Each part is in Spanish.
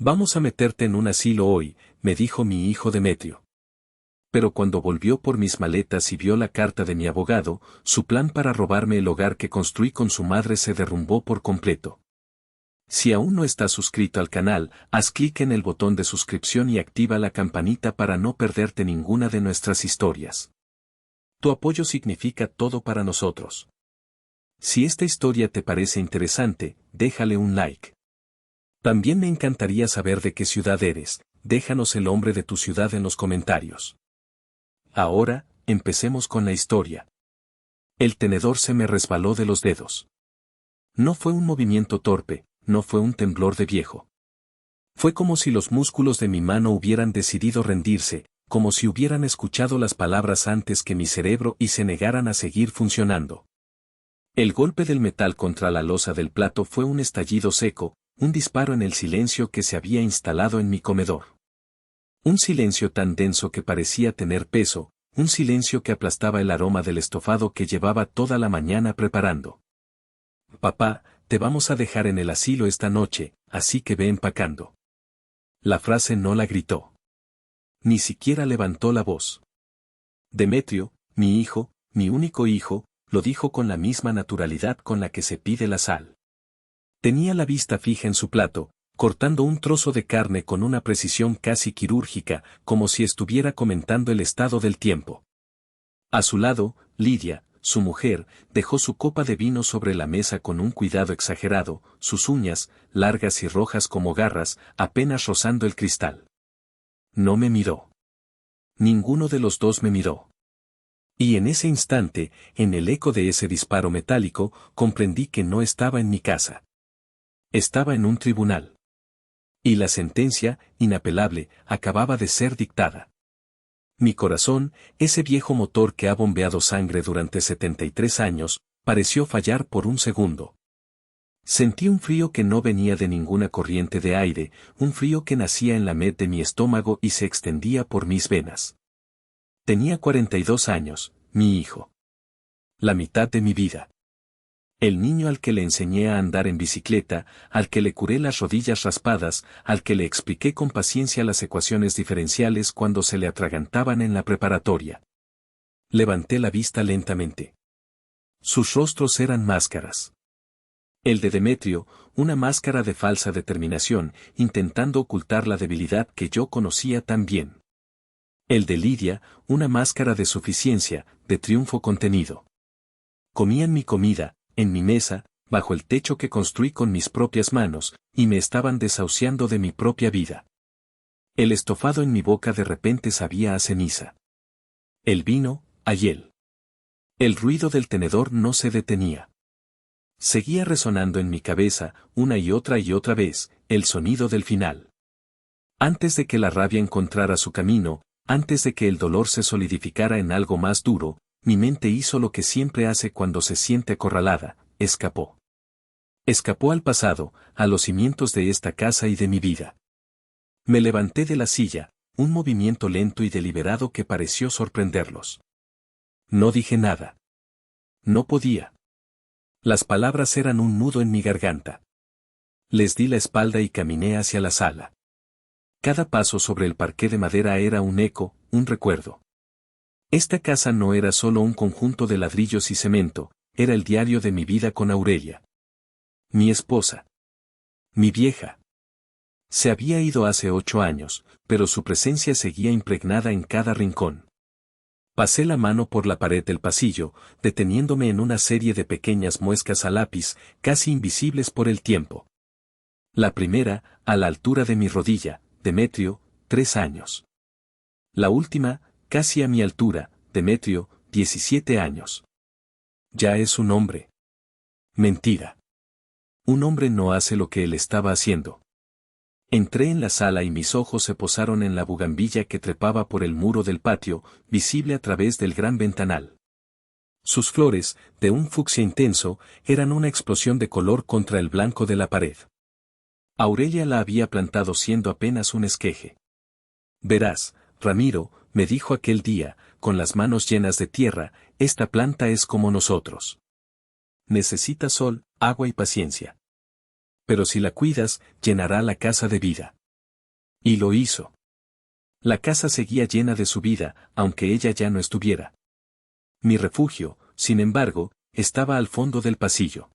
Vamos a meterte en un asilo hoy, me dijo mi hijo Demetrio. Pero cuando volvió por mis maletas y vio la carta de mi abogado, su plan para robarme el hogar que construí con su madre se derrumbó por completo. Si aún no estás suscrito al canal, haz clic en el botón de suscripción y activa la campanita para no perderte ninguna de nuestras historias. Tu apoyo significa todo para nosotros. Si esta historia te parece interesante, déjale un like. También me encantaría saber de qué ciudad eres, déjanos el nombre de tu ciudad en los comentarios. Ahora, empecemos con la historia. El tenedor se me resbaló de los dedos. No fue un movimiento torpe, no fue un temblor de viejo. Fue como si los músculos de mi mano hubieran decidido rendirse, como si hubieran escuchado las palabras antes que mi cerebro y se negaran a seguir funcionando. El golpe del metal contra la losa del plato fue un estallido seco, un disparo en el silencio que se había instalado en mi comedor. Un silencio tan denso que parecía tener peso, un silencio que aplastaba el aroma del estofado que llevaba toda la mañana preparando. Papá, te vamos a dejar en el asilo esta noche, así que ve empacando. La frase no la gritó. Ni siquiera levantó la voz. Demetrio, mi hijo, mi único hijo, lo dijo con la misma naturalidad con la que se pide la sal. Tenía la vista fija en su plato, cortando un trozo de carne con una precisión casi quirúrgica, como si estuviera comentando el estado del tiempo. A su lado, Lidia, su mujer, dejó su copa de vino sobre la mesa con un cuidado exagerado, sus uñas, largas y rojas como garras, apenas rozando el cristal. No me miró. Ninguno de los dos me miró. Y en ese instante, en el eco de ese disparo metálico, comprendí que no estaba en mi casa. Estaba en un tribunal. Y la sentencia, inapelable, acababa de ser dictada. Mi corazón, ese viejo motor que ha bombeado sangre durante 73 años, pareció fallar por un segundo. Sentí un frío que no venía de ninguna corriente de aire, un frío que nacía en la med de mi estómago y se extendía por mis venas. Tenía 42 años, mi hijo. La mitad de mi vida. El niño al que le enseñé a andar en bicicleta, al que le curé las rodillas raspadas, al que le expliqué con paciencia las ecuaciones diferenciales cuando se le atragantaban en la preparatoria. Levanté la vista lentamente. Sus rostros eran máscaras. El de Demetrio, una máscara de falsa determinación, intentando ocultar la debilidad que yo conocía tan bien. El de Lidia, una máscara de suficiencia, de triunfo contenido. Comían mi comida, en mi mesa, bajo el techo que construí con mis propias manos, y me estaban desahuciando de mi propia vida. El estofado en mi boca de repente sabía a ceniza. El vino, a hiel. El ruido del tenedor no se detenía. Seguía resonando en mi cabeza, una y otra vez, el sonido del final. Antes de que la rabia encontrara su camino, antes de que el dolor se solidificara en algo más duro, mi mente hizo lo que siempre hace cuando se siente acorralada, escapó. Escapó al pasado, a los cimientos de esta casa y de mi vida. Me levanté de la silla, un movimiento lento y deliberado que pareció sorprenderlos. No dije nada. No podía. Las palabras eran un nudo en mi garganta. Les di la espalda y caminé hacia la sala. Cada paso sobre el parqué de madera era un eco, un recuerdo. Esta casa no era solo un conjunto de ladrillos y cemento, era el diario de mi vida con Aurelia. Mi esposa. Mi vieja. Se había ido hace 8 años, pero su presencia seguía impregnada en cada rincón. Pasé la mano por la pared del pasillo, deteniéndome en una serie de pequeñas muescas a lápiz, casi invisibles por el tiempo. La primera, a la altura de mi rodilla, Demetrio, 3 años. La última, casi a mi altura, Demetrio, 17 años. Ya es un hombre. Mentira. Un hombre no hace lo que él estaba haciendo. Entré en la sala y mis ojos se posaron en la bugambilla que trepaba por el muro del patio, visible a través del gran ventanal. Sus flores, de un fucsia intenso, eran una explosión de color contra el blanco de la pared. Aurelia la había plantado siendo apenas un esqueje. Verás, Ramiro, me dijo aquel día, con las manos llenas de tierra, esta planta es como nosotros. Necesita sol, agua y paciencia. Pero si la cuidas, llenará la casa de vida. Y lo hizo. La casa seguía llena de su vida, aunque ella ya no estuviera. Mi refugio, sin embargo, estaba al fondo del pasillo.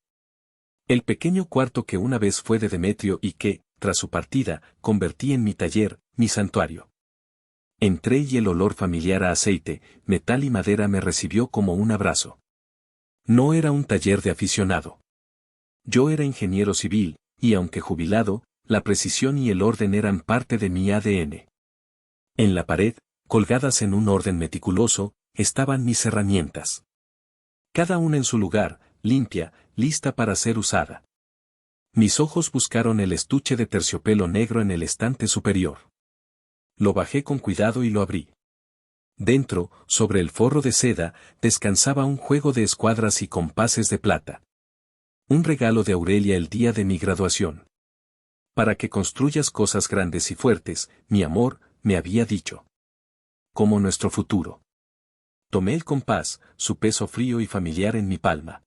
El pequeño cuarto que una vez fue de Demetrio y que, tras su partida, convertí en mi taller, mi santuario. Entré y el olor familiar a aceite, metal y madera me recibió como un abrazo. No era un taller de aficionado. Yo era ingeniero civil, y aunque jubilado, la precisión y el orden eran parte de mi ADN. En la pared, colgadas en un orden meticuloso, estaban mis herramientas. Cada una en su lugar, limpia, lista para ser usada. Mis ojos buscaron el estuche de terciopelo negro en el estante superior. Lo bajé con cuidado y lo abrí. Dentro, sobre el forro de seda, descansaba un juego de escuadras y compases de plata. Un regalo de Aurelia el día de mi graduación. Para que construyas cosas grandes y fuertes, mi amor, me había dicho. Como nuestro futuro. Tomé el compás, su peso frío y familiar en mi palma.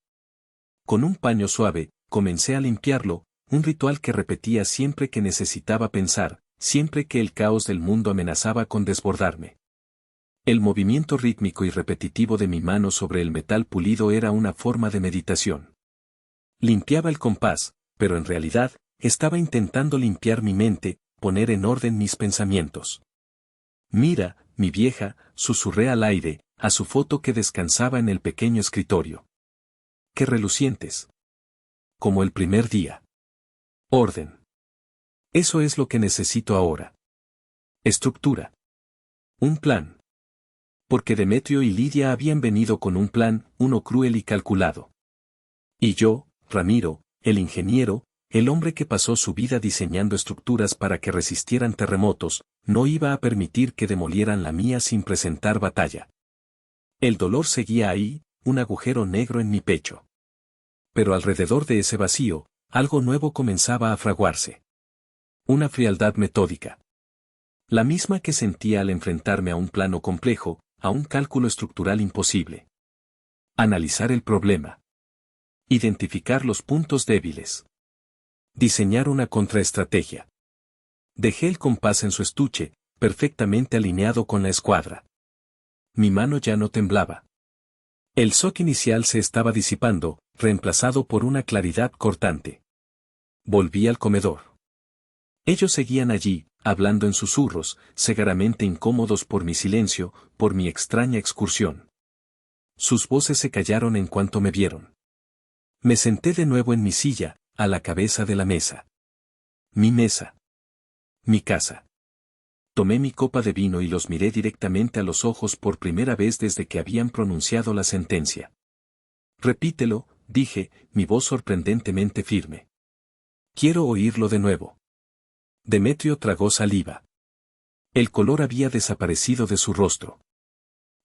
Con un paño suave, comencé a limpiarlo, un ritual que repetía siempre que necesitaba pensar, siempre que el caos del mundo amenazaba con desbordarme. El movimiento rítmico y repetitivo de mi mano sobre el metal pulido era una forma de meditación. Limpiaba el compás, pero en realidad, estaba intentando limpiar mi mente, poner en orden mis pensamientos. Mira, mi vieja, susurré al aire, a su foto que descansaba en el pequeño escritorio. ¡Qué relucientes! Como el primer día. Orden. Eso es lo que necesito ahora. Estructura. Un plan. Porque Demetrio y Lidia habían venido con un plan, uno cruel y calculado. Y yo, Ramiro, el ingeniero, el hombre que pasó su vida diseñando estructuras para que resistieran terremotos, no iba a permitir que demolieran la mía sin presentar batalla. El dolor seguía ahí, un agujero negro en mi pecho. Pero alrededor de ese vacío, algo nuevo comenzaba a fraguarse. Una frialdad metódica. La misma que sentía al enfrentarme a un plano complejo, a un cálculo estructural imposible. Analizar el problema. Identificar los puntos débiles. Diseñar una contraestrategia. Dejé el compás en su estuche, perfectamente alineado con la escuadra. Mi mano ya no temblaba. El shock inicial se estaba disipando, reemplazado por una claridad cortante. Volví al comedor. Ellos seguían allí, hablando en susurros, segaramente incómodos por mi silencio, por mi extraña excursión. Sus voces se callaron en cuanto me vieron. Me senté de nuevo en mi silla, a la cabeza de la mesa. Mi mesa. Mi casa. Tomé mi copa de vino y los miré directamente a los ojos por primera vez desde que habían pronunciado la sentencia. Repítelo, dije, mi voz sorprendentemente firme. Quiero oírlo de nuevo. Demetrio tragó saliva. El color había desaparecido de su rostro.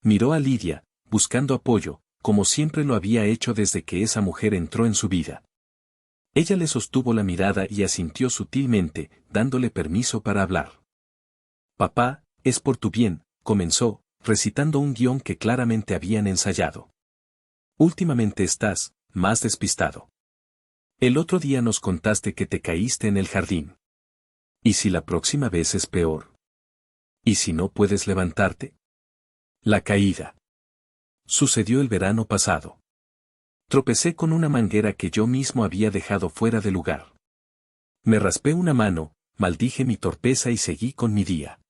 Miró a Lidia, buscando apoyo, como siempre lo había hecho desde que esa mujer entró en su vida. Ella le sostuvo la mirada y asintió sutilmente, dándole permiso para hablar. Papá, es por tu bien, comenzó, recitando un guión que claramente habían ensayado. Últimamente estás, más despistado. El otro día nos contaste que te caíste en el jardín. ¿Y si la próxima vez es peor? ¿Y si no puedes levantarte? La caída. Sucedió el verano pasado. Tropecé con una manguera que yo mismo había dejado fuera de lugar. Me raspé una mano, maldije mi torpeza y seguí con mi día.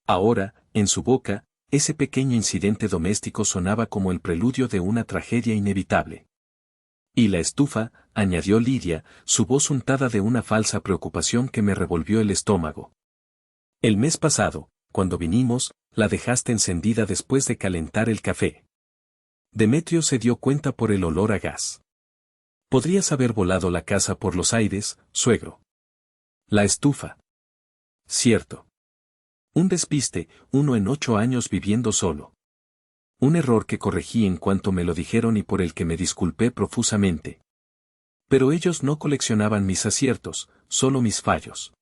Ahora, en su boca, ese pequeño incidente doméstico sonaba como el preludio de una tragedia inevitable. Y la estufa, añadió Lidia, su voz untada de una falsa preocupación que me revolvió el estómago. El mes pasado, cuando vinimos, la dejaste encendida después de calentar el café. Demetrio se dio cuenta por el olor a gas. Podrías haber volado la casa por los aires, suegro. La estufa. Cierto. Un despiste, uno en 8 años viviendo solo. Un error que corregí en cuanto me lo dijeron y por el que me disculpé profusamente. Pero ellos no coleccionaban mis aciertos, solo mis fallos.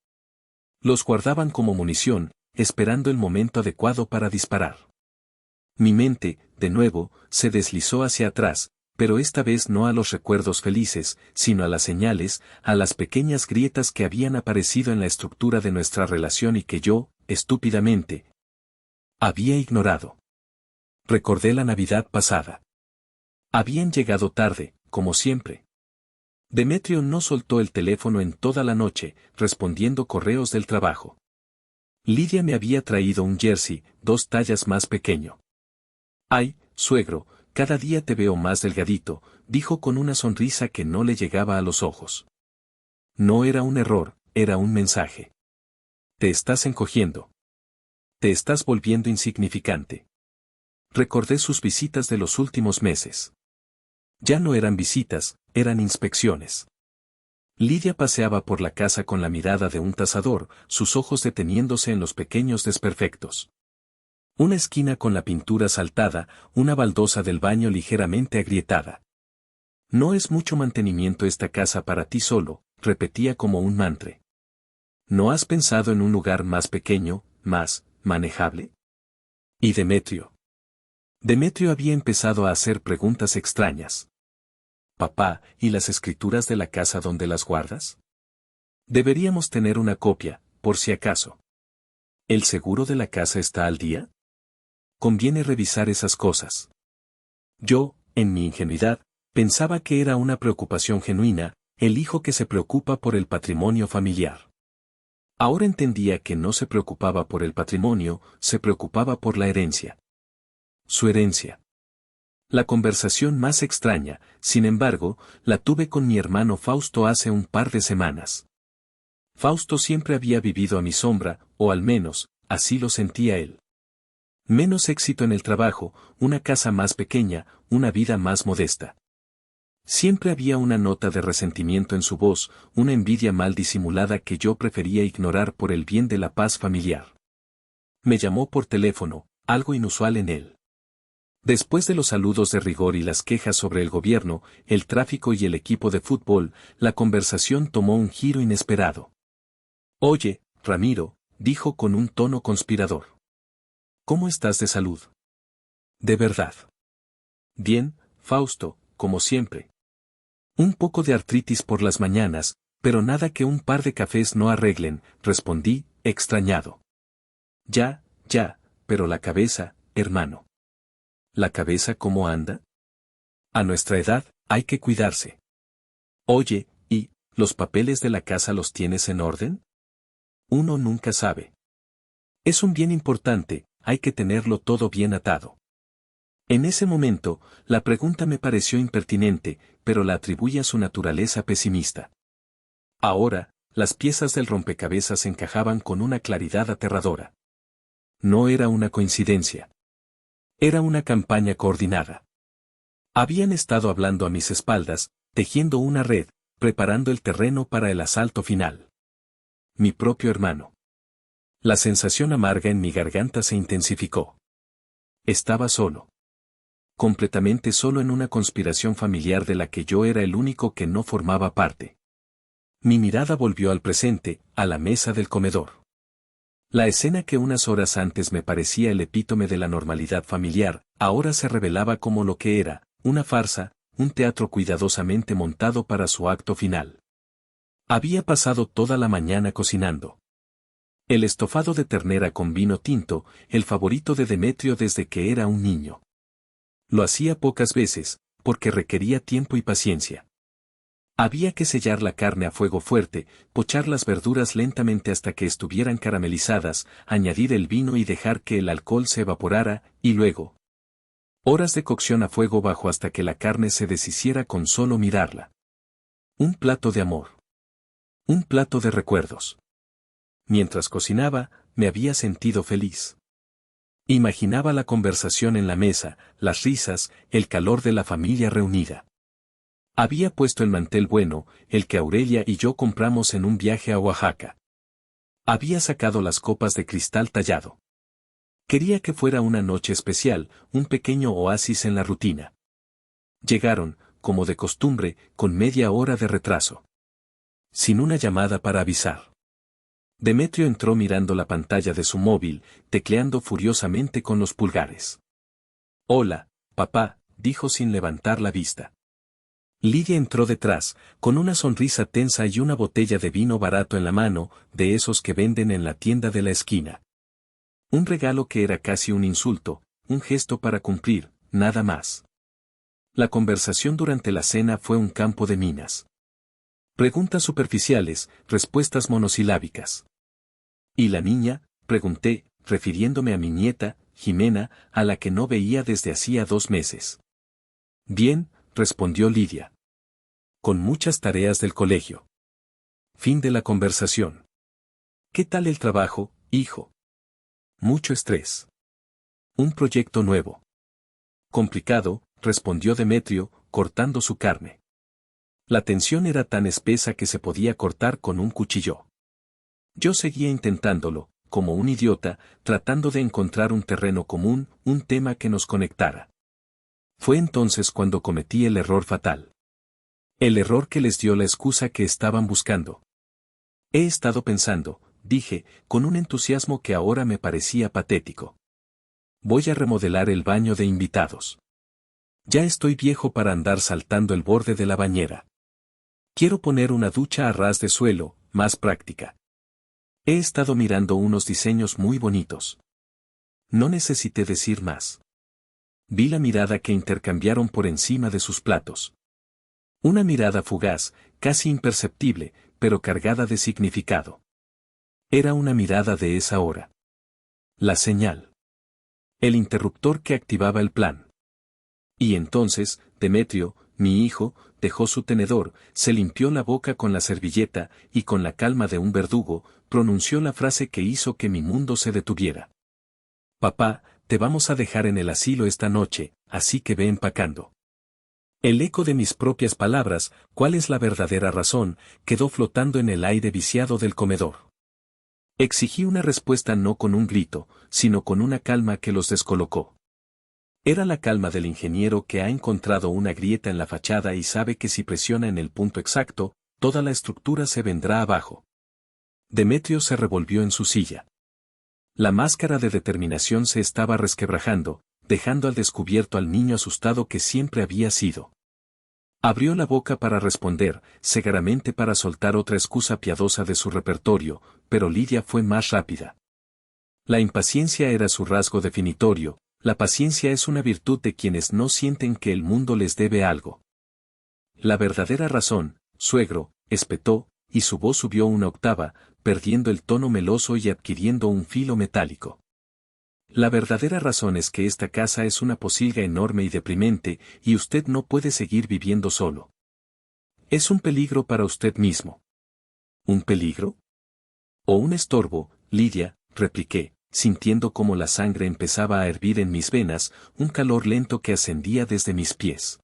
Los guardaban como munición, esperando el momento adecuado para disparar. Mi mente, de nuevo, se deslizó hacia atrás, pero esta vez no a los recuerdos felices, sino a las señales, a las pequeñas grietas que habían aparecido en la estructura de nuestra relación y que yo, estúpidamente, había ignorado. Recordé la Navidad pasada. Habían llegado tarde, como siempre. Demetrio no soltó el teléfono en toda la noche, respondiendo correos del trabajo. Lidia me había traído un jersey, 2 tallas más pequeño. Ay, suegro, cada día te veo más delgadito, dijo con una sonrisa que no le llegaba a los ojos. No era un error, era un mensaje. Te estás encogiendo. Te estás volviendo insignificante. Recordé sus visitas de los últimos meses. Ya no eran visitas, eran inspecciones. Lidia paseaba por la casa con la mirada de un tasador, sus ojos deteniéndose en los pequeños desperfectos. Una esquina con la pintura saltada, una baldosa del baño ligeramente agrietada. No es mucho mantenimiento esta casa para ti solo, repetía como un mantra. ¿No has pensado en un lugar más pequeño, más manejable? ¿Y Demetrio? Demetrio había empezado a hacer preguntas extrañas. Papá, ¿y las escrituras de la casa dónde las guardas? Deberíamos tener una copia, por si acaso. ¿El seguro de la casa está al día? Conviene revisar esas cosas. Yo, en mi ingenuidad, pensaba que era una preocupación genuina, el hijo que se preocupa por el patrimonio familiar. Ahora entendía que no se preocupaba por el patrimonio, se preocupaba por la herencia. Su herencia. La conversación más extraña, sin embargo, la tuve con mi hermano Fausto hace un par de semanas. Fausto siempre había vivido a mi sombra, o al menos, así lo sentía él. Menos éxito en el trabajo, una casa más pequeña, una vida más modesta. Siempre había una nota de resentimiento en su voz, una envidia mal disimulada que yo prefería ignorar por el bien de la paz familiar. Me llamó por teléfono, algo inusual en él. Después de los saludos de rigor y las quejas sobre el gobierno, el tráfico y el equipo de fútbol, la conversación tomó un giro inesperado. Oye, Ramiro, dijo con un tono conspirador. ¿Cómo estás de salud? ¿De verdad? Bien, Fausto, como siempre. Un poco de artritis por las mañanas, pero nada que un par de cafés no arreglen, respondí, extrañado. Ya, pero la cabeza, hermano. ¿La cabeza cómo anda? A nuestra edad, hay que cuidarse. Oye, ¿y los papeles de la casa los tienes en orden? Uno nunca sabe. Es un bien importante, hay que tenerlo todo bien atado. En ese momento, la pregunta me pareció impertinente, pero la atribuí a su naturaleza pesimista. Ahora, las piezas del rompecabezas encajaban con una claridad aterradora. No era una coincidencia. Era una campaña coordinada. Habían estado hablando a mis espaldas, tejiendo una red, preparando el terreno para el asalto final. Mi propio hermano. La sensación amarga en mi garganta se intensificó. Estaba solo. Completamente solo en una conspiración familiar de la que yo era el único que no formaba parte. Mi mirada volvió al presente, a la mesa del comedor. La escena que unas horas antes me parecía el epítome de la normalidad familiar, ahora se revelaba como lo que era, una farsa, un teatro cuidadosamente montado para su acto final. Había pasado toda la mañana cocinando. El estofado de ternera con vino tinto, el favorito de Demetrio desde que era un niño. Lo hacía pocas veces, porque requería tiempo y paciencia. Había que sellar la carne a fuego fuerte, pochar las verduras lentamente hasta que estuvieran caramelizadas, añadir el vino y dejar que el alcohol se evaporara, y luego. Horas de cocción a fuego bajo hasta que la carne se deshiciera con solo mirarla. Un plato de amor. Un plato de recuerdos. Mientras cocinaba, me había sentido feliz. Imaginaba la conversación en la mesa, las risas, el calor de la familia reunida. Había puesto el mantel bueno, el que Aurelia y yo compramos en un viaje a Oaxaca. Había sacado las copas de cristal tallado. Quería que fuera una noche especial, un pequeño oasis en la rutina. Llegaron, como de costumbre, con media hora de retraso. Sin una llamada para avisar. Demetrio entró mirando la pantalla de su móvil, tecleando furiosamente con los pulgares. Hola, papá, dijo sin levantar la vista. Lidia entró detrás, con una sonrisa tensa y una botella de vino barato en la mano, de esos que venden en la tienda de la esquina. Un regalo que era casi un insulto, un gesto para cumplir, nada más. La conversación durante la cena fue un campo de minas. Preguntas superficiales, respuestas monosilábicas. ¿Y la niña?, pregunté, refiriéndome a mi nieta, Jimena, a la que no veía desde hacía 2 meses. Bien, respondió Lidia. Con muchas tareas del colegio. Fin de la conversación. ¿Qué tal el trabajo, hijo? Mucho estrés. Un proyecto nuevo. Complicado, respondió Demetrio, cortando su carne. La tensión era tan espesa que se podía cortar con un cuchillo. Yo seguía intentándolo, como un idiota, tratando de encontrar un terreno común, un tema que nos conectara. Fue entonces cuando cometí el error fatal. El error que les dio la excusa que estaban buscando. He estado pensando, dije, con un entusiasmo que ahora me parecía patético. Voy a remodelar el baño de invitados. Ya estoy viejo para andar saltando el borde de la bañera. Quiero poner una ducha a ras de suelo, más práctica. He estado mirando unos diseños muy bonitos. No necesité decir más. Vi la mirada que intercambiaron por encima de sus platos. Una mirada fugaz, casi imperceptible, pero cargada de significado. Era una mirada de esa hora. La señal. El interruptor que activaba el plan. Y entonces, Demetrio, mi hijo, dejó su tenedor, se limpió la boca con la servilleta, y con la calma de un verdugo, pronunció la frase que hizo que mi mundo se detuviera. Papá, te vamos a dejar en el asilo esta noche, así que ve empacando. El eco de mis propias palabras, ¿cuál es la verdadera razón?, quedó flotando en el aire viciado del comedor. Exigí una respuesta no con un grito, sino con una calma que los descolocó. Era la calma del ingeniero que ha encontrado una grieta en la fachada y sabe que si presiona en el punto exacto, toda la estructura se vendrá abajo. Demetrio se revolvió en su silla. La máscara de determinación se estaba resquebrajando, dejando al descubierto al niño asustado que siempre había sido. Abrió la boca para responder, segaramente para soltar otra excusa piadosa de su repertorio, pero Lidia fue más rápida. La impaciencia era su rasgo definitorio, la paciencia es una virtud de quienes no sienten que el mundo les debe algo. La verdadera razón, suegro, espetó, y su voz subió una octava, perdiendo el tono meloso y adquiriendo un filo metálico. La verdadera razón es que esta casa es una posilga enorme y deprimente, y usted no puede seguir viviendo solo. Es un peligro para usted mismo. ¿Un peligro? ¿O un estorbo, Lidia?, repliqué, sintiendo cómo la sangre empezaba a hervir en mis venas, un calor lento que ascendía desde mis pies.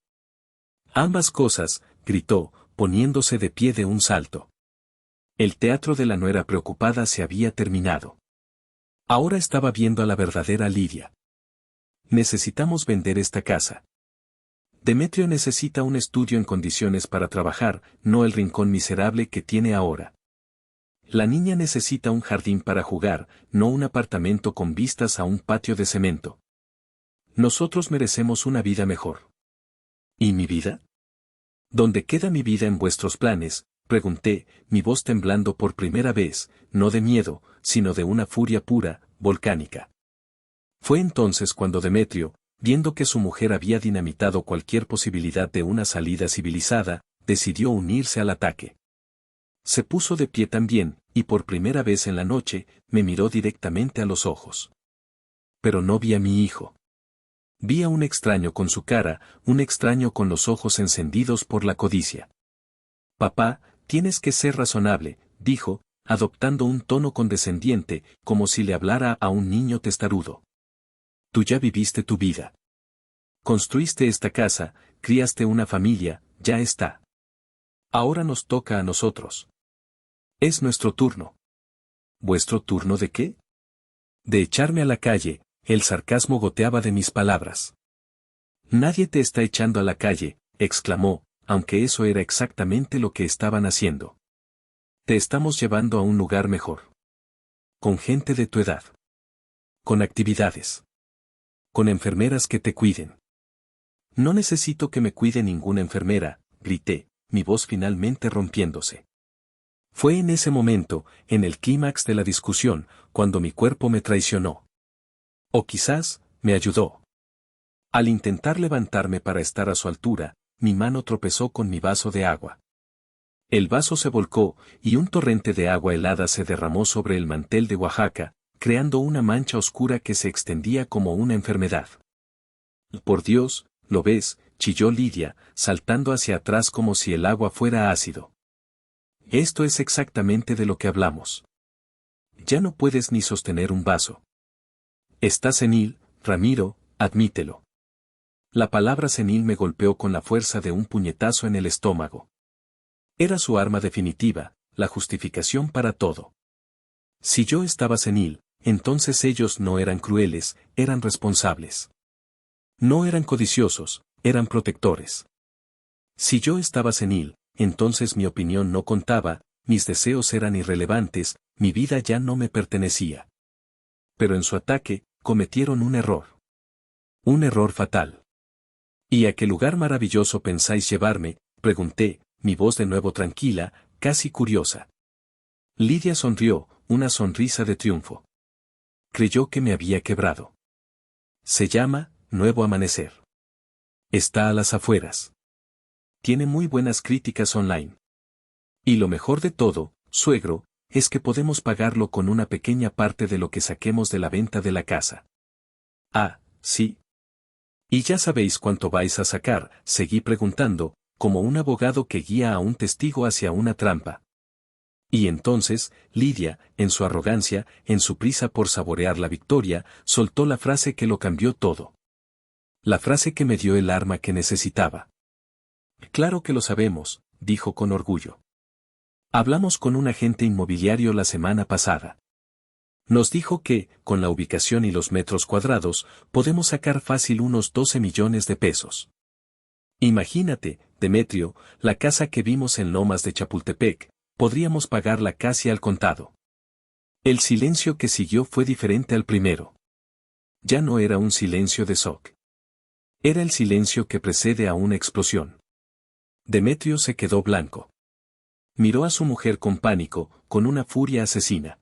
Ambas cosas, gritó, poniéndose de pie de un salto. El teatro de la nuera preocupada se había terminado. Ahora estaba viendo a la verdadera Lidia. Necesitamos vender esta casa. Demetrio necesita un estudio en condiciones para trabajar, no el rincón miserable que tiene ahora. La niña necesita un jardín para jugar, no un apartamento con vistas a un patio de cemento. Nosotros merecemos una vida mejor. ¿Y mi vida? ¿Dónde queda mi vida en vuestros planes?, pregunté, mi voz temblando por primera vez, no de miedo, sino de una furia pura, volcánica. Fue entonces cuando Demetrio, viendo que su mujer había dinamitado cualquier posibilidad de una salida civilizada, decidió unirse al ataque. Se puso de pie también, y por primera vez en la noche, me miró directamente a los ojos. Pero no vi a mi hijo. Vi a un extraño con su cara, un extraño con los ojos encendidos por la codicia. Papá, tienes que ser razonable, dijo, adoptando un tono condescendiente, como si le hablara a un niño testarudo. Tú ya viviste tu vida. Construiste esta casa, criaste una familia, ya está. Ahora nos toca a nosotros. Es nuestro turno. ¿Vuestro turno de qué? De echarme a la calle, el sarcasmo goteaba de mis palabras. Nadie te está echando a la calle, exclamó, aunque eso era exactamente lo que estaban haciendo. Te estamos llevando a un lugar mejor. Con gente de tu edad. Con actividades. Con enfermeras que te cuiden. No necesito que me cuide ninguna enfermera, grité, mi voz finalmente rompiéndose. Fue en ese momento, en el clímax de la discusión, cuando mi cuerpo me traicionó. O quizás, me ayudó. Al intentar levantarme para estar a su altura, mi mano tropezó con mi vaso de agua. El vaso se volcó, y un torrente de agua helada se derramó sobre el mantel de Oaxaca, creando una mancha oscura que se extendía como una enfermedad. Por Dios, ¿lo ves?, chilló Lidia, saltando hacia atrás como si el agua fuera ácido. Esto es exactamente de lo que hablamos. Ya no puedes ni sostener un vaso. Estás senil, Ramiro, admítelo. La palabra senil me golpeó con la fuerza de un puñetazo en el estómago. Era su arma definitiva, la justificación para todo. Si yo estaba senil, entonces ellos no eran crueles, eran responsables. No eran codiciosos, eran protectores. Si yo estaba senil, entonces mi opinión no contaba, mis deseos eran irrelevantes, mi vida ya no me pertenecía. Pero en su ataque, cometieron un error. Un error fatal. ¿Y a qué lugar maravilloso pensáis llevarme?, pregunté, mi voz de nuevo tranquila, casi curiosa. Lidia sonrió, una sonrisa de triunfo. Creyó que me había quebrado. Se llama Nuevo Amanecer. Está a las afueras. Tiene muy buenas críticas online. Y lo mejor de todo, suegro, es que podemos pagarlo con una pequeña parte de lo que saquemos de la venta de la casa. Ah, sí. Y ya sabéis cuánto vais a sacar, seguí preguntando, como un abogado que guía a un testigo hacia una trampa. Y entonces, Lidia, en su arrogancia, en su prisa por saborear la victoria, soltó la frase que lo cambió todo. La frase que me dio el arma que necesitaba. Claro que lo sabemos, dijo con orgullo. Hablamos con un agente inmobiliario la semana pasada. Nos dijo que, con la ubicación y los metros cuadrados, podemos sacar fácil unos 12 millones de pesos. Imagínate, Demetrio, la casa que vimos en Lomas de Chapultepec, podríamos pagarla casi al contado. El silencio que siguió fue diferente al primero. Ya no era un silencio de shock. Era el silencio que precede a una explosión. Demetrio se quedó blanco. Miró a su mujer con pánico, con una furia asesina.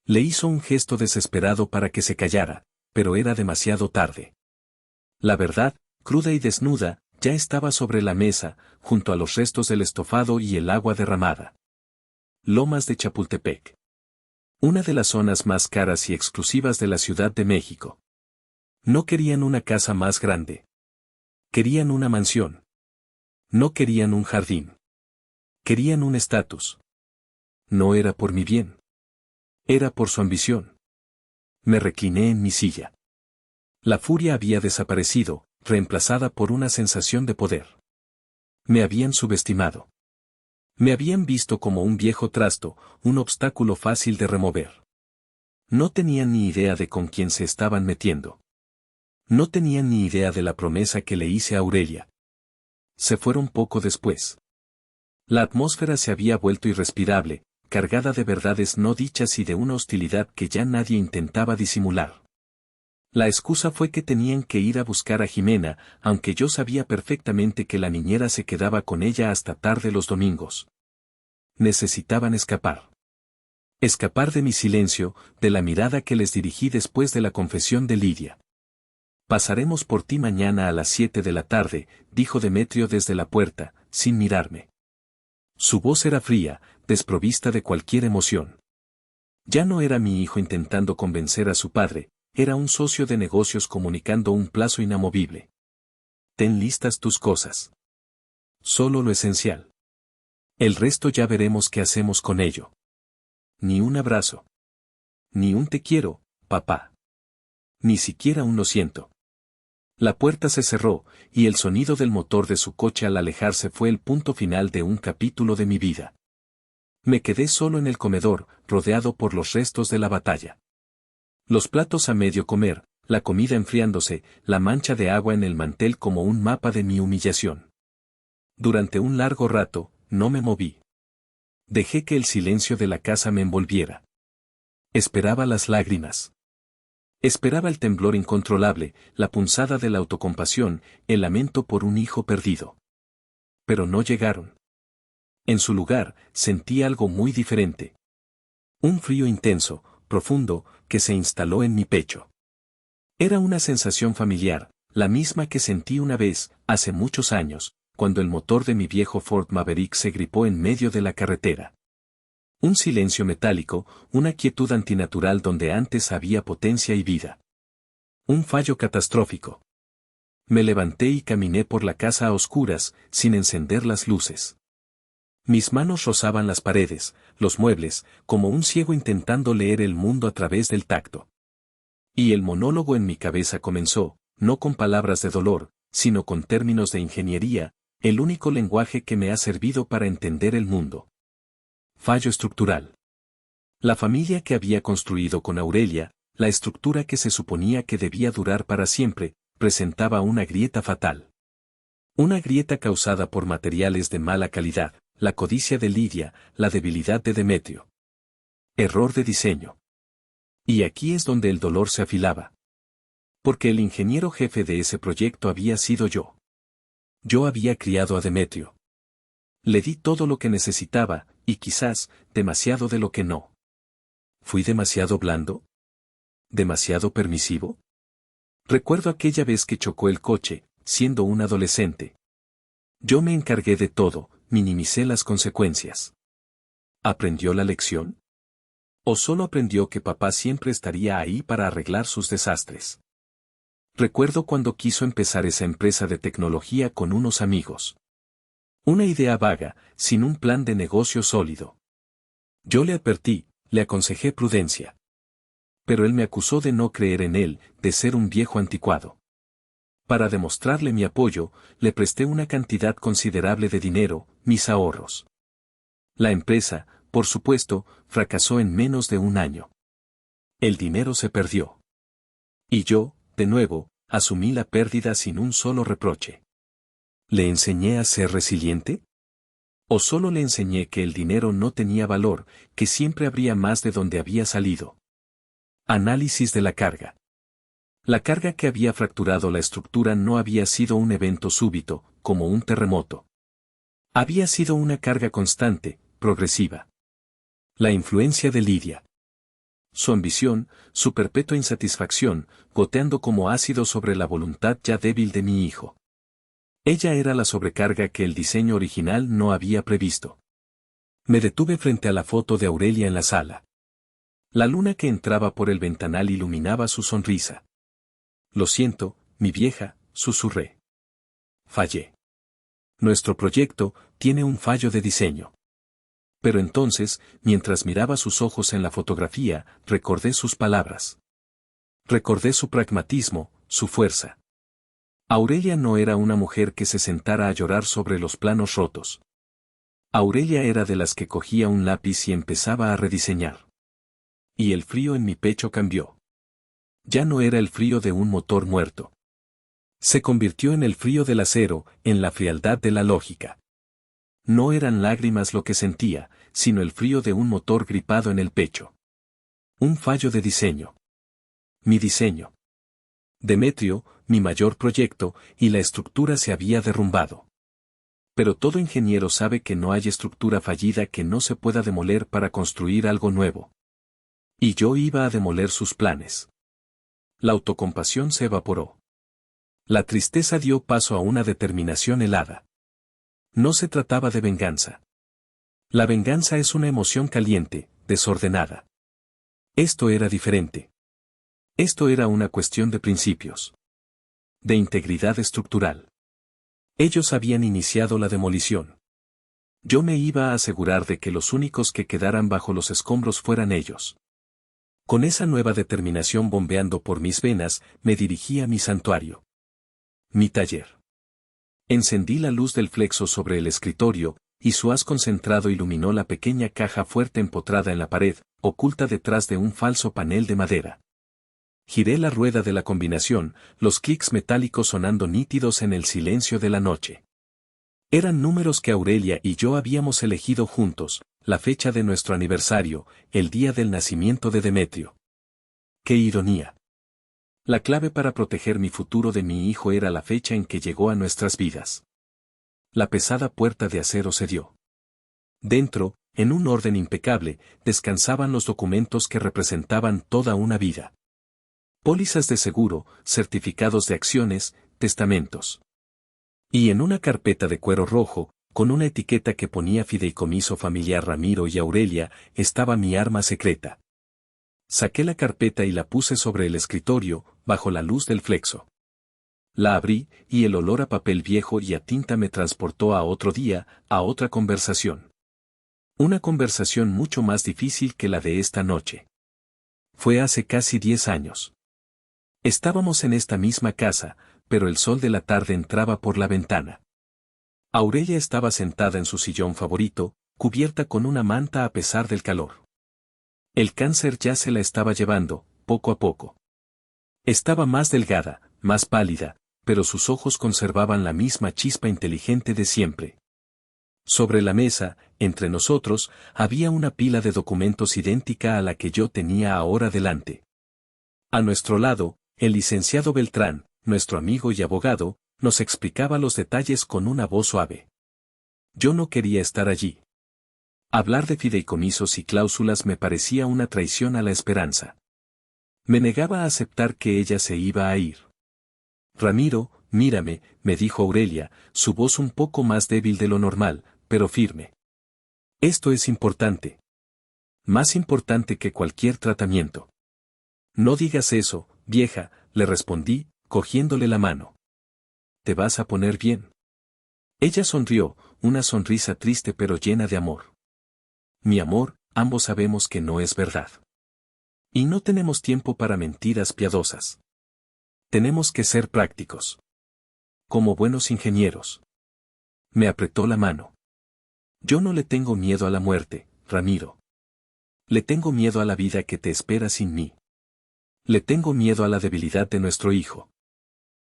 Le hizo un gesto desesperado para que se callara, pero era demasiado tarde. La verdad, cruda y desnuda, ya estaba sobre la mesa, junto a los restos del estofado y el agua derramada. Lomas de Chapultepec. Una de las zonas más caras y exclusivas de la Ciudad de México. No querían una casa más grande. Querían una mansión. No querían un jardín. Querían un estatus. No era por mi bien. Era por su ambición. Me recliné en mi silla. La furia había desaparecido, reemplazada por una sensación de poder. Me habían subestimado. Me habían visto como un viejo trasto, un obstáculo fácil de remover. No tenían ni idea de con quién se estaban metiendo. No tenían ni idea de la promesa que le hice a Aurelia. Se fueron poco después. La atmósfera se había vuelto irrespirable, cargada de verdades no dichas y de una hostilidad que ya nadie intentaba disimular. La excusa fue que tenían que ir a buscar a Jimena, aunque yo sabía perfectamente que la niñera se quedaba con ella hasta tarde los domingos. Necesitaban escapar. Escapar de mi silencio, de la mirada que les dirigí después de la confesión de Lidia. Pasaremos por ti mañana a las 7 de la tarde, dijo Demetrio desde la puerta, sin mirarme. Su voz era fría, desprovista de cualquier emoción. Ya no era mi hijo intentando convencer a su padre, era un socio de negocios comunicando un plazo inamovible. Ten listas tus cosas. Solo lo esencial. El resto ya veremos qué hacemos con ello. Ni un abrazo. Ni un te quiero, papá. Ni siquiera un lo siento. La puerta se cerró, y el sonido del motor de su coche al alejarse fue el punto final de un capítulo de mi vida. Me quedé solo en el comedor, rodeado por los restos de la batalla. Los platos a medio comer, la comida enfriándose, la mancha de agua en el mantel como un mapa de mi humillación. Durante un largo rato, no me moví. Dejé que el silencio de la casa me envolviera. Esperaba las lágrimas. Esperaba el temblor incontrolable, la punzada de la autocompasión, el lamento por un hijo perdido. Pero no llegaron. En su lugar, sentí algo muy diferente. Un frío intenso, profundo, que se instaló en mi pecho. Era una sensación familiar, la misma que sentí una vez, hace muchos años, cuando el motor de mi viejo Ford Maverick se gripó en medio de la carretera. Un silencio metálico, una quietud antinatural donde antes había potencia y vida. Un fallo catastrófico. Me levanté y caminé por la casa a oscuras, sin encender las luces. Mis manos rozaban las paredes, los muebles, como un ciego intentando leer el mundo a través del tacto. Y el monólogo en mi cabeza comenzó, no con palabras de dolor, sino con términos de ingeniería, el único lenguaje que me ha servido para entender el mundo. Fallo estructural. La familia que había construido con Aurelia, la estructura que se suponía que debía durar para siempre, presentaba una grieta fatal. Una grieta causada por materiales de mala calidad, la codicia de Lidia, la debilidad de Demetrio. Error de diseño. Y aquí es donde el dolor se afilaba. Porque el ingeniero jefe de ese proyecto había sido yo. Yo había criado a Demetrio. Le di todo lo que necesitaba, y quizás, demasiado de lo que no. ¿Fui demasiado blando? ¿Demasiado permisivo? Recuerdo aquella vez que chocó el coche, siendo un adolescente. Yo me encargué de todo, minimicé las consecuencias. ¿Aprendió la lección? ¿O solo aprendió que papá siempre estaría ahí para arreglar sus desastres? Recuerdo cuando quiso empezar esa empresa de tecnología con unos amigos. Una idea vaga, sin un plan de negocio sólido. Yo le advertí, le aconsejé prudencia. Pero él me acusó de no creer en él, de ser un viejo anticuado. Para demostrarle mi apoyo, le presté una cantidad considerable de dinero, mis ahorros. La empresa, por supuesto, fracasó en menos de un año. El dinero se perdió. Y yo, de nuevo, asumí la pérdida sin un solo reproche. ¿Le enseñé a ser resiliente? ¿O solo le enseñé que el dinero no tenía valor, que siempre habría más de donde había salido? Análisis de la carga. La carga que había fracturado la estructura no había sido un evento súbito, como un terremoto. Había sido una carga constante, progresiva. La influencia de Lidia. Su ambición, su perpetua insatisfacción, goteando como ácido sobre la voluntad ya débil de mi hijo. Ella era la sobrecarga que el diseño original no había previsto. Me detuve frente a la foto de Aurelia en la sala. La luna que entraba por el ventanal iluminaba su sonrisa. Lo siento, mi vieja, susurré. Fallé. Nuestro proyecto tiene un fallo de diseño. Pero entonces, mientras miraba sus ojos en la fotografía, recordé sus palabras. Recordé su pragmatismo, su fuerza. Aurelia no era una mujer que se sentara a llorar sobre los planos rotos. Aurelia era de las que cogía un lápiz y empezaba a rediseñar. Y el frío en mi pecho cambió. Ya no era el frío de un motor muerto. Se convirtió en el frío del acero, en la frialdad de la lógica. No eran lágrimas lo que sentía, sino el frío de un motor gripado en el pecho. Un fallo de diseño. Mi diseño. Demetrio, mi mayor proyecto, y la estructura se había derrumbado. Pero todo ingeniero sabe que no hay estructura fallida que no se pueda demoler para construir algo nuevo. Y yo iba a demoler sus planes. La autocompasión se evaporó. La tristeza dio paso a una determinación helada. No se trataba de venganza. La venganza es una emoción caliente, desordenada. Esto era diferente. Esto era una cuestión de principios. De integridad estructural. Ellos habían iniciado la demolición. Yo me iba a asegurar de que los únicos que quedaran bajo los escombros fueran ellos. Con esa nueva determinación bombeando por mis venas, me dirigí a mi santuario. Mi taller. Encendí la luz del flexo sobre el escritorio, y su haz concentrado iluminó la pequeña caja fuerte empotrada en la pared, oculta detrás de un falso panel de madera. Giré la rueda de la combinación, los clics metálicos sonando nítidos en el silencio de la noche. Eran números que Aurelia y yo habíamos elegido juntos, la fecha de nuestro aniversario, el día del nacimiento de Demetrio. ¡Qué ironía! La clave para proteger mi futuro de mi hijo era la fecha en que llegó a nuestras vidas. La pesada puerta de acero cedió. Dentro, en un orden impecable, descansaban los documentos que representaban toda una vida. Pólizas de seguro, certificados de acciones, testamentos. Y en una carpeta de cuero rojo, con una etiqueta que ponía Fideicomiso Familiar Ramiro y Aurelia, estaba mi arma secreta. Saqué la carpeta y la puse sobre el escritorio, bajo la luz del flexo. La abrí, y el olor a papel viejo y a tinta me transportó a otro día, a otra conversación. Una conversación mucho más difícil que la de esta noche. Fue hace casi 10 años. Estábamos en esta misma casa, pero el sol de la tarde entraba por la ventana. Aurelia estaba sentada en su sillón favorito, cubierta con una manta a pesar del calor. El cáncer ya se la estaba llevando, poco a poco. Estaba más delgada, más pálida, pero sus ojos conservaban la misma chispa inteligente de siempre. Sobre la mesa, entre nosotros, había una pila de documentos idéntica a la que yo tenía ahora delante. A nuestro lado, el licenciado Beltrán, nuestro amigo y abogado, nos explicaba los detalles con una voz suave. Yo no quería estar allí. Hablar de fideicomisos y cláusulas me parecía una traición a la esperanza. Me negaba a aceptar que ella se iba a ir. Ramiro, mírame, me dijo Aurelia, su voz un poco más débil de lo normal, pero firme. Esto es importante. Más importante que cualquier tratamiento. No digas eso, vieja, le respondí, cogiéndole la mano. ¿Te vas a poner bien? Ella sonrió, una sonrisa triste pero llena de amor. Mi amor, ambos sabemos que no es verdad. Y no tenemos tiempo para mentiras piadosas. Tenemos que ser prácticos. Como buenos ingenieros. Me apretó la mano. Yo no le tengo miedo a la muerte, Ramiro. Le tengo miedo a la vida que te espera sin mí. Le tengo miedo a la debilidad de nuestro hijo.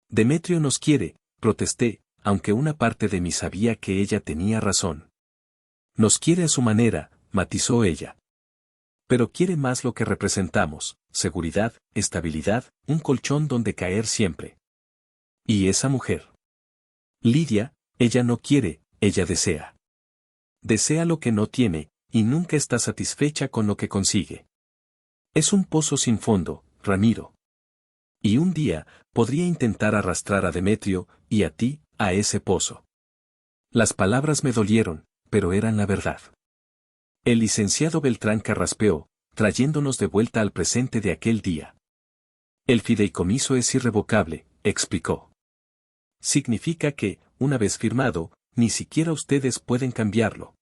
Demetrio nos quiere, protesté, aunque una parte de mí sabía que ella tenía razón. Nos quiere a su manera, matizó ella. Pero quiere más lo que representamos, seguridad, estabilidad, un colchón donde caer siempre. ¿Y esa mujer? Lidia, ella no quiere, ella desea. Desea lo que no tiene, y nunca está satisfecha con lo que consigue. Es un pozo sin fondo, Ramiro. Y un día, podría intentar arrastrar a Demetrio, y a ti, a ese pozo. Las palabras me dolieron, pero eran la verdad. El licenciado Beltrán carraspeó, trayéndonos de vuelta al presente de aquel día. El fideicomiso es irrevocable, explicó. Significa que, una vez firmado, ni siquiera ustedes pueden cambiarlo.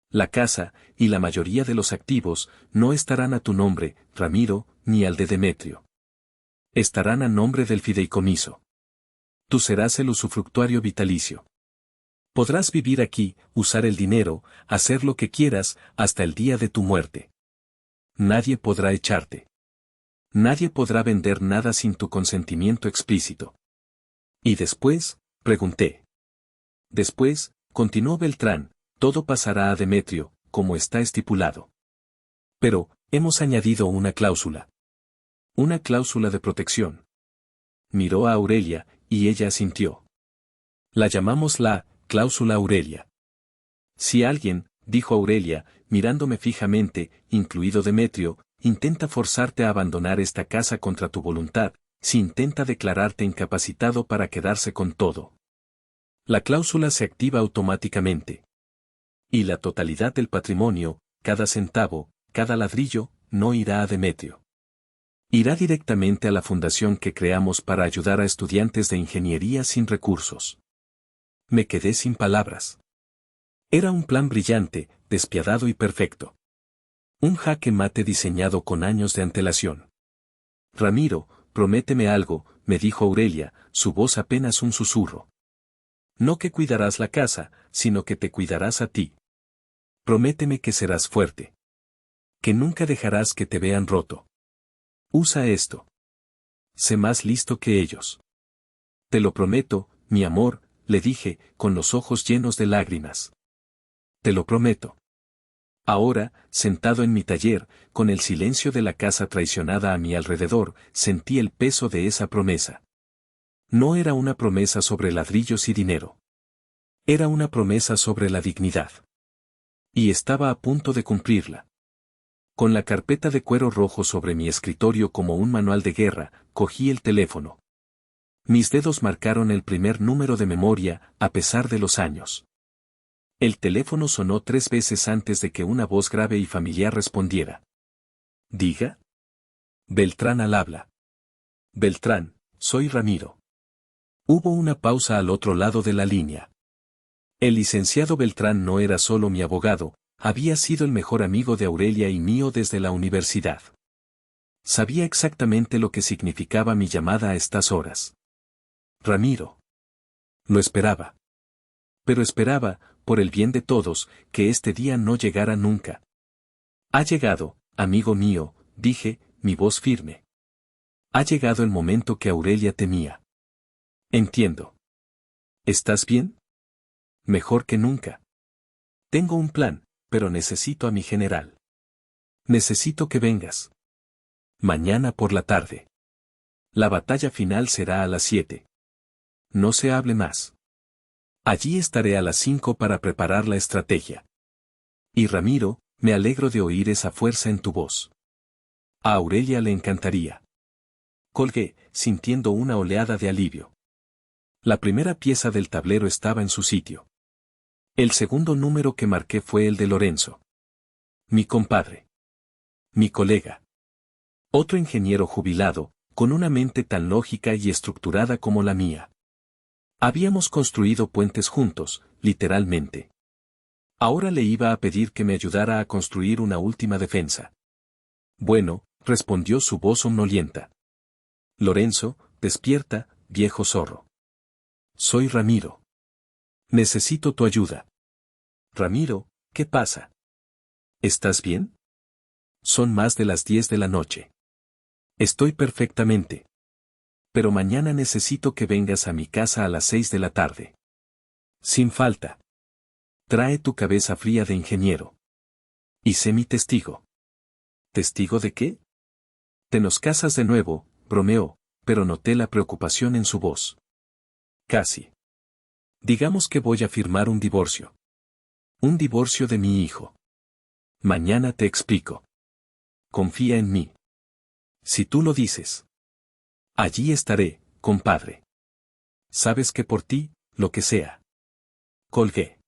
La casa, y la mayoría de los activos, no estarán a tu nombre, Ramiro, ni al de Demetrio. Estarán a nombre del fideicomiso. Tú serás el usufructuario vitalicio. Podrás vivir aquí, usar el dinero, hacer lo que quieras, hasta el día de tu muerte. Nadie podrá echarte. Nadie podrá vender nada sin tu consentimiento explícito. ¿Y después? Pregunté. Después, continuó Beltrán, todo pasará a Demetrio, como está estipulado. Pero, hemos añadido una cláusula. Una cláusula de protección. Miró a Aurelia, y ella asintió. La llamamos la cláusula Aurelia. Si alguien, dijo Aurelia, mirándome fijamente, incluido Demetrio, intenta forzarte a abandonar esta casa contra tu voluntad, si intenta declararte incapacitado para quedarse con todo. La cláusula se activa automáticamente. Y la totalidad del patrimonio, cada centavo, cada ladrillo, no irá a Demetrio. Irá directamente a la fundación que creamos para ayudar a estudiantes de ingeniería sin recursos. Me quedé sin palabras. Era un plan brillante, despiadado y perfecto. Un jaque mate diseñado con años de antelación. Ramiro, prométeme algo, me dijo Aurelia, su voz apenas un susurro. No que cuidarás la casa, sino que te cuidarás a ti. Prométeme que serás fuerte. Que nunca dejarás que te vean roto. Usa esto. Sé más listo que ellos. Te lo prometo, mi amor, le dije, con los ojos llenos de lágrimas. Te lo prometo. Ahora, sentado en mi taller, con el silencio de la casa traicionada a mi alrededor, sentí el peso de esa promesa. No era una promesa sobre ladrillos y dinero. Era una promesa sobre la dignidad. Y estaba a punto de cumplirla. Con la carpeta de cuero rojo sobre mi escritorio como un manual de guerra, cogí el teléfono. Mis dedos marcaron el primer número de memoria, a pesar de los años. El teléfono sonó 3 veces antes de que una voz grave y familiar respondiera. Diga. Beltrán al habla. Beltrán, soy Ramiro. Hubo una pausa al otro lado de la línea. El licenciado Beltrán no era solo mi abogado, había sido el mejor amigo de Aurelia y mío desde la universidad. Sabía exactamente lo que significaba mi llamada a estas horas. Ramiro. Lo esperaba. Pero esperaba, por el bien de todos, que este día no llegara nunca. Ha llegado, amigo mío, dije, mi voz firme. Ha llegado el momento que Aurelia temía. Entiendo. ¿Estás bien? Mejor que nunca. Tengo un plan, pero necesito a mi general. Necesito que vengas. Mañana por la tarde. La batalla final será a las 7. No se hable más. Allí estaré a las 5 para preparar la estrategia. Y Ramiro, me alegro de oír esa fuerza en tu voz. A Aurelia le encantaría. Colgué, sintiendo una oleada de alivio. La primera pieza del tablero estaba en su sitio. El segundo número que marqué fue el de Lorenzo. Mi compadre. Mi colega. Otro ingeniero jubilado, con una mente tan lógica y estructurada como la mía. Habíamos construido puentes juntos, literalmente. Ahora le iba a pedir que me ayudara a construir una última defensa. Bueno, respondió su voz somnolienta. Lorenzo, despierta, viejo zorro. Soy Ramiro. Necesito tu ayuda. Ramiro, ¿qué pasa? ¿Estás bien? Son más de las 10 de la noche. Estoy perfectamente. Pero mañana necesito que vengas a mi casa a las 6 de la tarde. Sin falta. Trae tu cabeza fría de ingeniero. Y sé mi testigo. ¿Testigo de qué? Te nos casas de nuevo, bromeó, pero noté la preocupación en su voz. Casi. Digamos que voy a firmar un divorcio. Un divorcio de mi hijo. Mañana te explico. Confía en mí. Si tú lo dices. Allí estaré, compadre. Sabes que por ti, lo que sea. Colgué.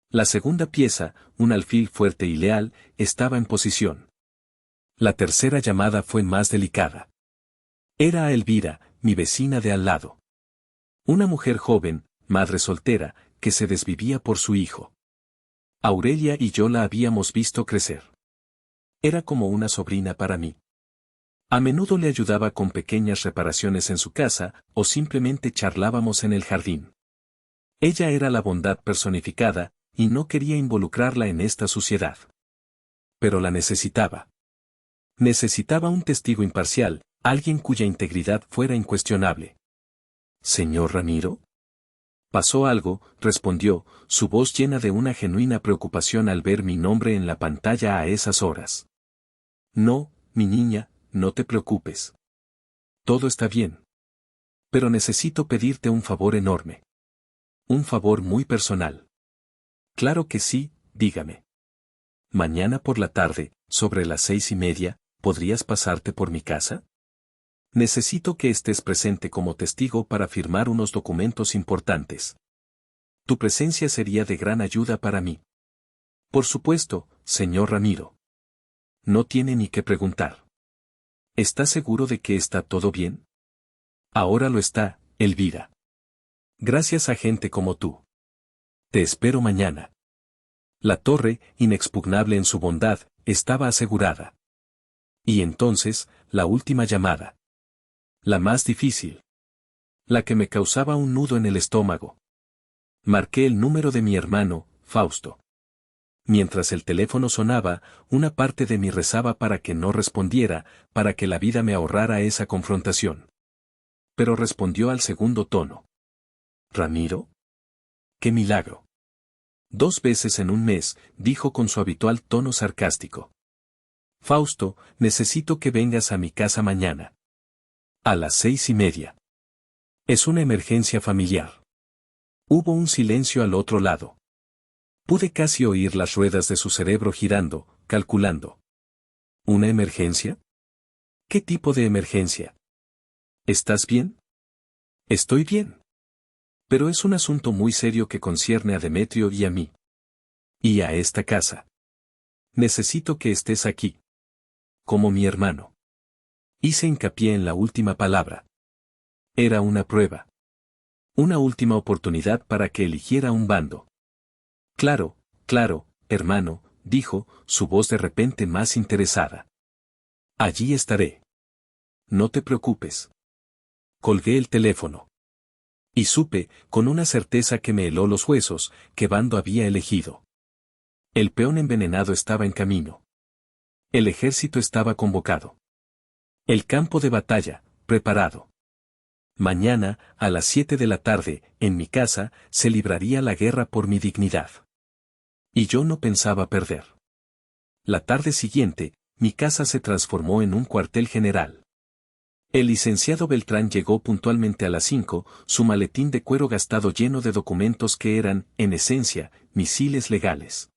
La segunda pieza, un alfil fuerte y leal, estaba en posición. La tercera llamada fue más delicada. Era a Elvira, mi vecina de al lado. Una mujer joven, madre soltera, que se desvivía por su hijo. Aurelia y yo la habíamos visto crecer. Era como una sobrina para mí. A menudo le ayudaba con pequeñas reparaciones en su casa, o simplemente charlábamos en el jardín. Ella era la bondad personificada, y no quería involucrarla en esta suciedad. Pero la necesitaba. Necesitaba un testigo imparcial, alguien cuya integridad fuera incuestionable. ¿Señor Ramiro? Pasó algo, respondió, su voz llena de una genuina preocupación al ver mi nombre en la pantalla a esas horas. No, mi niña, no te preocupes. Todo está bien. Pero necesito pedirte un favor enorme. Un favor muy personal. Claro que sí, dígame. Mañana por la tarde, sobre las 6:30, ¿podrías pasarte por mi casa? Necesito que estés presente como testigo para firmar unos documentos importantes. Tu presencia sería de gran ayuda para mí. Por supuesto, señor Ramiro. No tiene ni que preguntar. ¿Está seguro de que está todo bien? Ahora lo está, Elvira. Gracias a gente como tú. Te espero mañana. La torre, inexpugnable en su bondad, estaba asegurada. Y entonces, la última llamada. La más difícil. La que me causaba un nudo en el estómago. Marqué el número de mi hermano, Fausto. Mientras el teléfono sonaba, una parte de mí rezaba para que no respondiera, para que la vida me ahorrara esa confrontación. Pero respondió al segundo tono. ¿Ramiro? ¡Qué milagro! 2 veces en un mes, dijo con su habitual tono sarcástico. Fausto, necesito que vengas a mi casa mañana. A las 6:30. Es una emergencia familiar. Hubo un silencio al otro lado. Pude casi oír las ruedas de su cerebro girando, calculando. ¿Una emergencia? ¿Qué tipo de emergencia? ¿Estás bien? Estoy bien. Pero es un asunto muy serio que concierne a Demetrio y a mí. Y a esta casa. Necesito que estés aquí. Como mi hermano. Hice hincapié en la última palabra. Era una prueba. Una última oportunidad para que eligiera un bando. Claro, claro, hermano, dijo, su voz de repente más interesada. Allí estaré. No te preocupes. Colgué el teléfono. Y supe, con una certeza que me heló los huesos, qué bando había elegido. El peón envenenado estaba en camino. El ejército estaba convocado. El campo de batalla, preparado. Mañana, a las 7 de la tarde, en mi casa, se libraría la guerra por mi dignidad. Y yo no pensaba perder. La tarde siguiente, mi casa se transformó en un cuartel general. El licenciado Beltrán llegó puntualmente a las 5, su maletín de cuero gastado lleno de documentos que eran, en esencia, misiles legales.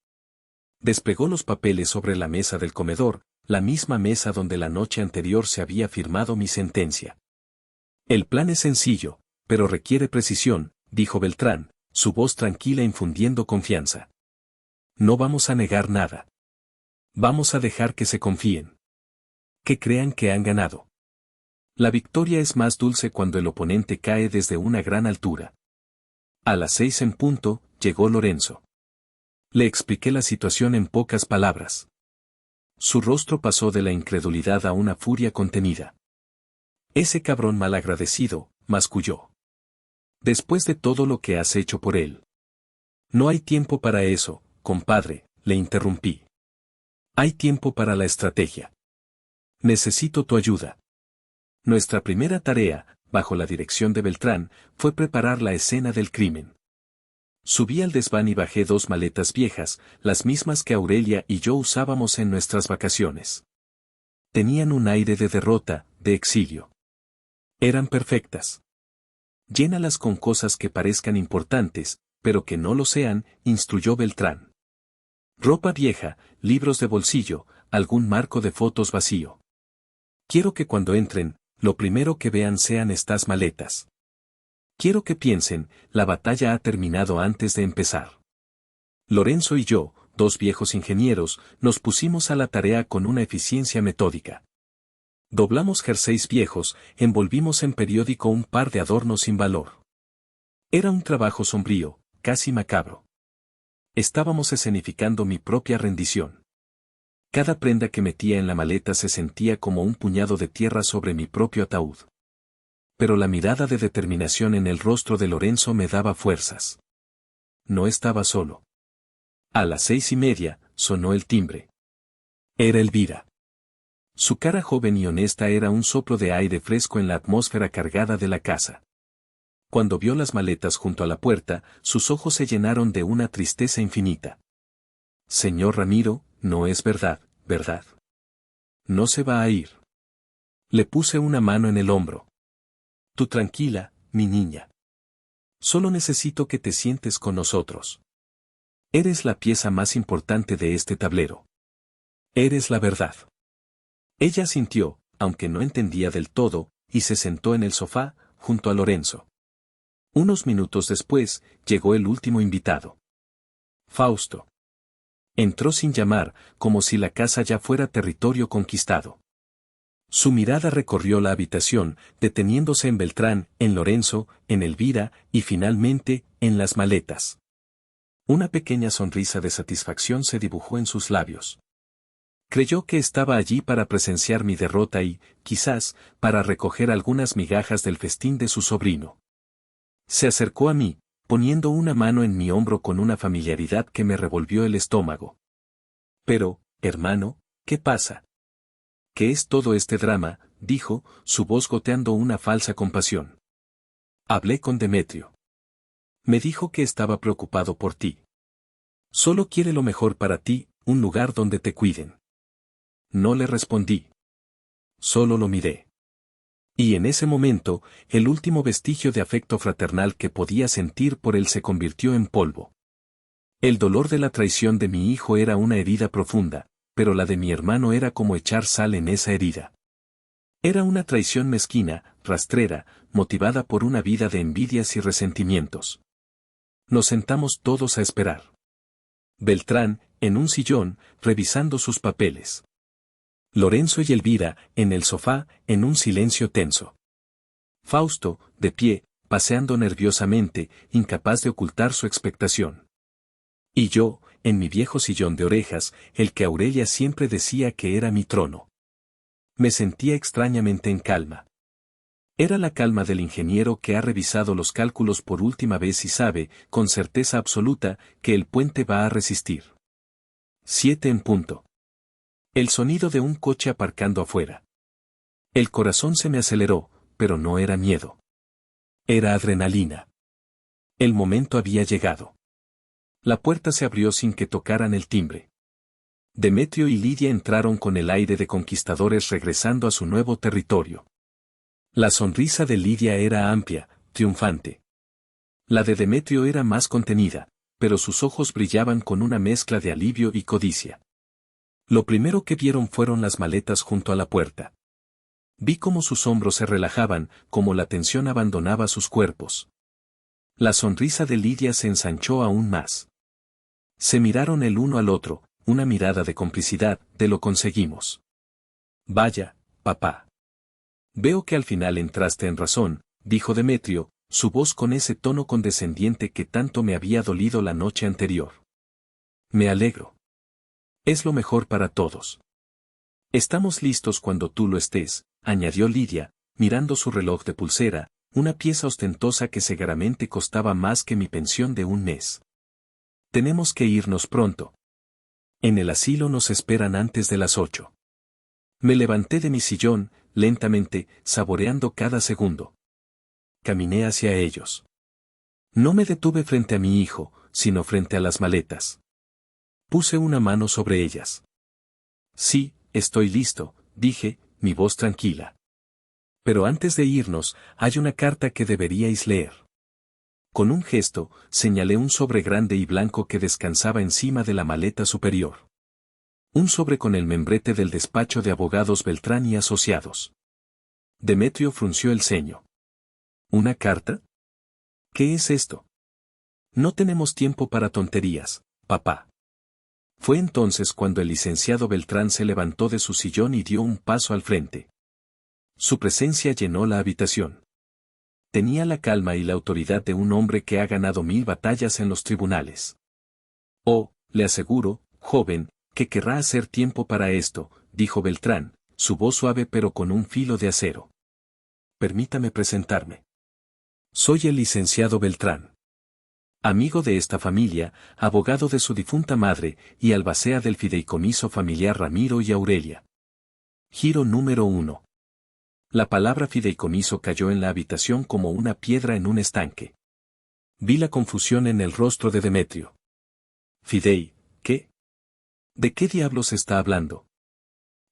Desplegó los papeles sobre la mesa del comedor, la misma mesa donde la noche anterior se había firmado mi sentencia. El plan es sencillo, pero requiere precisión, dijo Beltrán, su voz tranquila infundiendo confianza. No vamos a negar nada. Vamos a dejar que se confíen. Que crean que han ganado. La victoria es más dulce cuando el oponente cae desde una gran altura. A las 6 en punto, llegó Lorenzo. Le expliqué la situación en pocas palabras. Su rostro pasó de la incredulidad a una furia contenida. Ese cabrón malagradecido, masculló. Después de todo lo que has hecho por él. No hay tiempo para eso, compadre, le interrumpí. Hay tiempo para la estrategia. Necesito tu ayuda. Nuestra primera tarea, bajo la dirección de Beltrán, fue preparar la escena del crimen. Subí al desván y bajé 2 maletas viejas, las mismas que Aurelia y yo usábamos en nuestras vacaciones. Tenían un aire de derrota, de exilio. Eran perfectas. Llénalas con cosas que parezcan importantes, pero que no lo sean, instruyó Beltrán. Ropa vieja, libros de bolsillo, algún marco de fotos vacío. Quiero que cuando entren, lo primero que vean sean estas maletas. Quiero que piensen, la batalla ha terminado antes de empezar. Lorenzo y yo, 2 viejos ingenieros, nos pusimos a la tarea con una eficiencia metódica. Doblamos jerseys viejos, envolvimos en periódico un par de adornos sin valor. Era un trabajo sombrío, casi macabro. Estábamos escenificando mi propia rendición. Cada prenda que metía en la maleta se sentía como un puñado de tierra sobre mi propio ataúd. Pero la mirada de determinación en el rostro de Lorenzo me daba fuerzas. No estaba solo. A las 6:30, sonó el timbre. Era Elvira. Su cara joven y honesta era un soplo de aire fresco en la atmósfera cargada de la casa. Cuando vio las maletas junto a la puerta, sus ojos se llenaron de una tristeza infinita. Señor Ramiro, no es verdad, ¿verdad? No se va a ir. Le puse una mano en el hombro. Tú tranquila, mi niña. Solo necesito que te sientes con nosotros. Eres la pieza más importante de este tablero. Eres la verdad. Ella sintió, aunque no entendía del todo, y se sentó en el sofá, junto a Lorenzo. Unos minutos después, llegó el último invitado. Fausto. Entró sin llamar, como si la casa ya fuera territorio conquistado. Su mirada recorrió la habitación, deteniéndose en Beltrán, en Lorenzo, en Elvira, y finalmente, en las maletas. Una pequeña sonrisa de satisfacción se dibujó en sus labios. Creyó que estaba allí para presenciar mi derrota y, quizás, para recoger algunas migajas del festín de su sobrino. Se acercó a mí, poniendo una mano en mi hombro con una familiaridad que me revolvió el estómago. Pero, hermano, ¿qué pasa? ¿Qué es todo este drama?, dijo, su voz goteando una falsa compasión. Hablé con Demetrio. Me dijo que estaba preocupado por ti. Solo quiere lo mejor para ti, un lugar donde te cuiden. No le respondí. Solo lo miré. Y en ese momento, el último vestigio de afecto fraternal que podía sentir por él se convirtió en polvo. El dolor de la traición de mi hijo era una herida profunda, pero la de mi hermano era como echar sal en esa herida. Era una traición mezquina, rastrera, motivada por una vida de envidias y resentimientos. Nos sentamos todos a esperar. Beltrán, en un sillón, revisando sus papeles. Lorenzo y Elvira, en el sofá, en un silencio tenso. Fausto, de pie, paseando nerviosamente, incapaz de ocultar su expectación. Y yo, en mi viejo sillón de orejas, el que Aurelia siempre decía que era mi trono. Me sentía extrañamente en calma. Era la calma del ingeniero que ha revisado los cálculos por última vez y sabe, con certeza absoluta, que el puente va a resistir. 7 en punto. El sonido de un coche aparcando afuera. El corazón se me aceleró, pero no era miedo. Era adrenalina. El momento había llegado. La puerta se abrió sin que tocaran el timbre. Demetrio y Lidia entraron con el aire de conquistadores regresando a su nuevo territorio. La sonrisa de Lidia era amplia, triunfante. La de Demetrio era más contenida, pero sus ojos brillaban con una mezcla de alivio y codicia. Lo primero que vieron fueron las maletas junto a la puerta. Vi cómo sus hombros se relajaban, cómo la tensión abandonaba sus cuerpos. La sonrisa de Lidia se ensanchó aún más. Se miraron el uno al otro, una mirada de complicidad, de lo conseguimos. Vaya, papá. Veo que al final entraste en razón, dijo Demetrio, su voz con ese tono condescendiente que tanto me había dolido la noche anterior. Me alegro. Es lo mejor para todos. Estamos listos cuando tú lo estés, añadió Lidia, mirando su reloj de pulsera, una pieza ostentosa que seguramente costaba más que mi pensión de un mes. Tenemos que irnos pronto. En el asilo nos esperan antes de las 8. Me levanté de mi sillón, lentamente, saboreando cada segundo. Caminé hacia ellos. No me detuve frente a mi hijo, sino frente a las maletas. Puse una mano sobre ellas. Sí, estoy listo, dije, mi voz tranquila. Pero antes de irnos, hay una carta que deberíais leer. Con un gesto, señalé un sobre grande y blanco que descansaba encima de la maleta superior. Un sobre con el membrete del despacho de abogados Beltrán y Asociados. Demetrio frunció el ceño. ¿Una carta? ¿Qué es esto? No tenemos tiempo para tonterías, papá. Fue entonces cuando el licenciado Beltrán se levantó de su sillón y dio un paso al frente. Su presencia llenó la habitación. Tenía la calma y la autoridad de un hombre que ha ganado 1000 batallas en los tribunales. Oh, le aseguro, joven, que querrá hacer tiempo para esto, dijo Beltrán, su voz suave pero con un filo de acero. Permítame presentarme. Soy el licenciado Beltrán. Amigo de esta familia, abogado de su difunta madre y albacea del fideicomiso familiar Ramiro y Aurelia. Giro número 1. La palabra fideicomiso cayó en la habitación como una piedra en un estanque. Vi la confusión en el rostro de Demetrio. Fidei, ¿qué? ¿De qué diablos está hablando?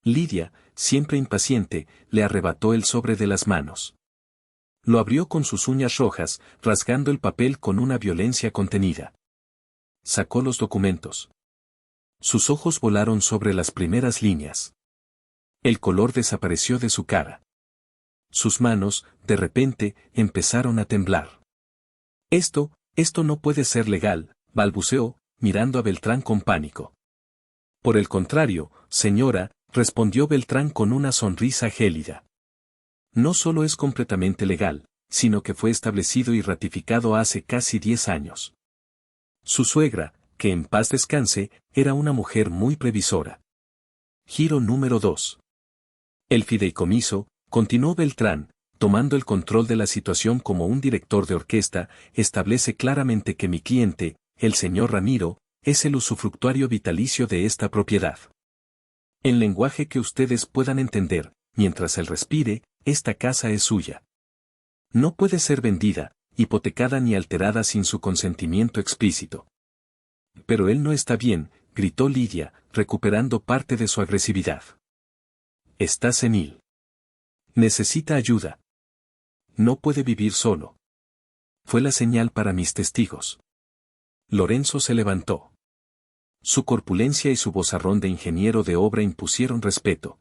Lidia, siempre impaciente, le arrebató el sobre de las manos. Lo abrió con sus uñas rojas, rasgando el papel con una violencia contenida. Sacó los documentos. Sus ojos volaron sobre las primeras líneas. El color desapareció de su cara. Sus manos, de repente, empezaron a temblar. Esto no puede ser legal, balbuceó, mirando a Beltrán con pánico. Por el contrario, señora, respondió Beltrán con una sonrisa gélida. No solo es completamente legal, sino que fue establecido y ratificado hace casi 10 años. Su suegra, que en paz descanse, era una mujer muy previsora. Giro número 2. El fideicomiso, continuó Beltrán, tomando el control de la situación como un director de orquesta, establece claramente que mi cliente, el señor Ramiro, es el usufructuario vitalicio de esta propiedad. En lenguaje que ustedes puedan entender, mientras él respire, esta casa es suya. No puede ser vendida, hipotecada ni alterada sin su consentimiento explícito. Pero él no está bien, gritó Lidia, recuperando parte de su agresividad. Está senil. Necesita ayuda. No puede vivir solo. Fue la señal para mis testigos. Lorenzo se levantó. Su corpulencia y su vozarrón de ingeniero de obra impusieron respeto.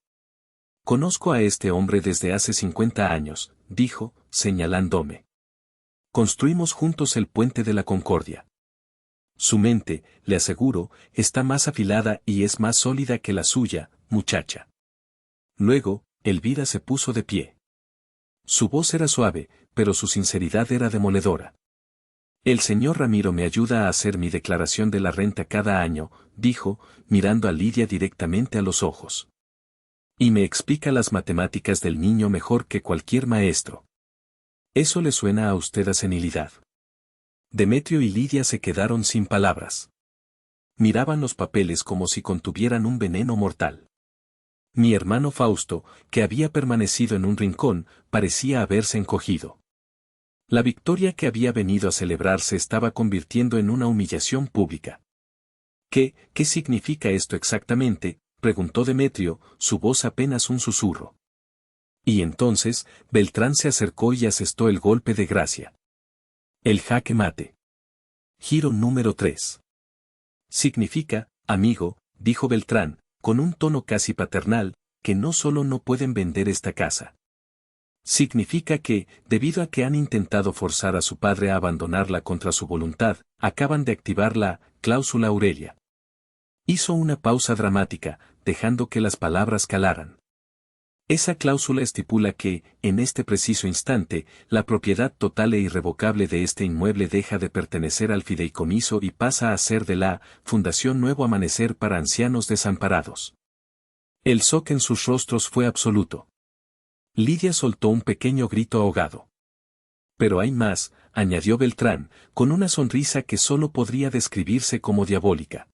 Conozco a este hombre desde hace 50 años, dijo, señalándome. Construimos juntos el puente de la Concordia. Su mente, le aseguro, está más afilada y es más sólida que la suya, muchacha. Luego, Elvira se puso de pie. Su voz era suave, pero su sinceridad era demoledora. El señor Ramiro me ayuda a hacer mi declaración de la renta cada año, dijo, mirando a Lidia directamente a los ojos. Y me explica las matemáticas del niño mejor que cualquier maestro. ¿Eso le suena a usted a senilidad? Demetrio y Lidia se quedaron sin palabras. Miraban los papeles como si contuvieran un veneno mortal. Mi hermano Fausto, que había permanecido en un rincón, parecía haberse encogido. La victoria que había venido a celebrar se estaba convirtiendo en una humillación pública. ¿Qué significa esto exactamente?, preguntó Demetrio, su voz apenas un susurro. Y entonces, Beltrán se acercó y asestó el golpe de gracia. El jaque mate. Giro número 3. Significa, amigo, dijo Beltrán, con un tono casi paternal, que no solo no pueden vender esta casa. Significa que, debido a que han intentado forzar a su padre a abandonarla contra su voluntad, acaban de activar la cláusula Aurelia. Hizo una pausa dramática, dejando que las palabras calaran. Esa cláusula estipula que, en este preciso instante, la propiedad total e irrevocable de este inmueble deja de pertenecer al fideicomiso y pasa a ser de la Fundación Nuevo Amanecer para Ancianos Desamparados. El shock en sus rostros fue absoluto. Lidia soltó un pequeño grito ahogado. Pero hay más, añadió Beltrán, con una sonrisa que solo podría describirse como diabólica.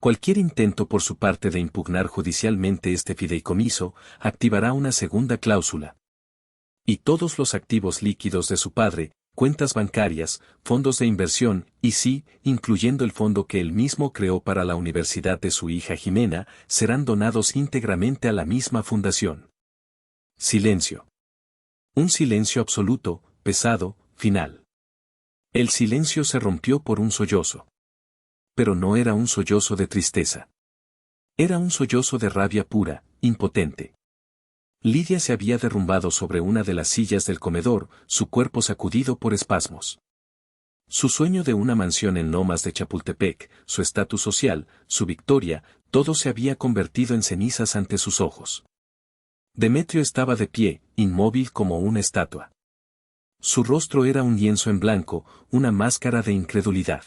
Cualquier intento por su parte de impugnar judicialmente este fideicomiso, activará una segunda cláusula. Y todos los activos líquidos de su padre, cuentas bancarias, fondos de inversión, y sí, incluyendo el fondo que él mismo creó para la universidad de su hija Jimena, serán donados íntegramente a la misma fundación. Silencio. Un silencio absoluto, pesado, final. El silencio se rompió por un sollozo. Pero no era un sollozo de tristeza. Era un sollozo de rabia pura, impotente. Lidia se había derrumbado sobre una de las sillas del comedor, su cuerpo sacudido por espasmos. Su sueño de una mansión en Lomas de Chapultepec, su estatus social, su victoria, todo se había convertido en cenizas ante sus ojos. Demetrio estaba de pie, inmóvil como una estatua. Su rostro era un lienzo en blanco, una máscara de incredulidad.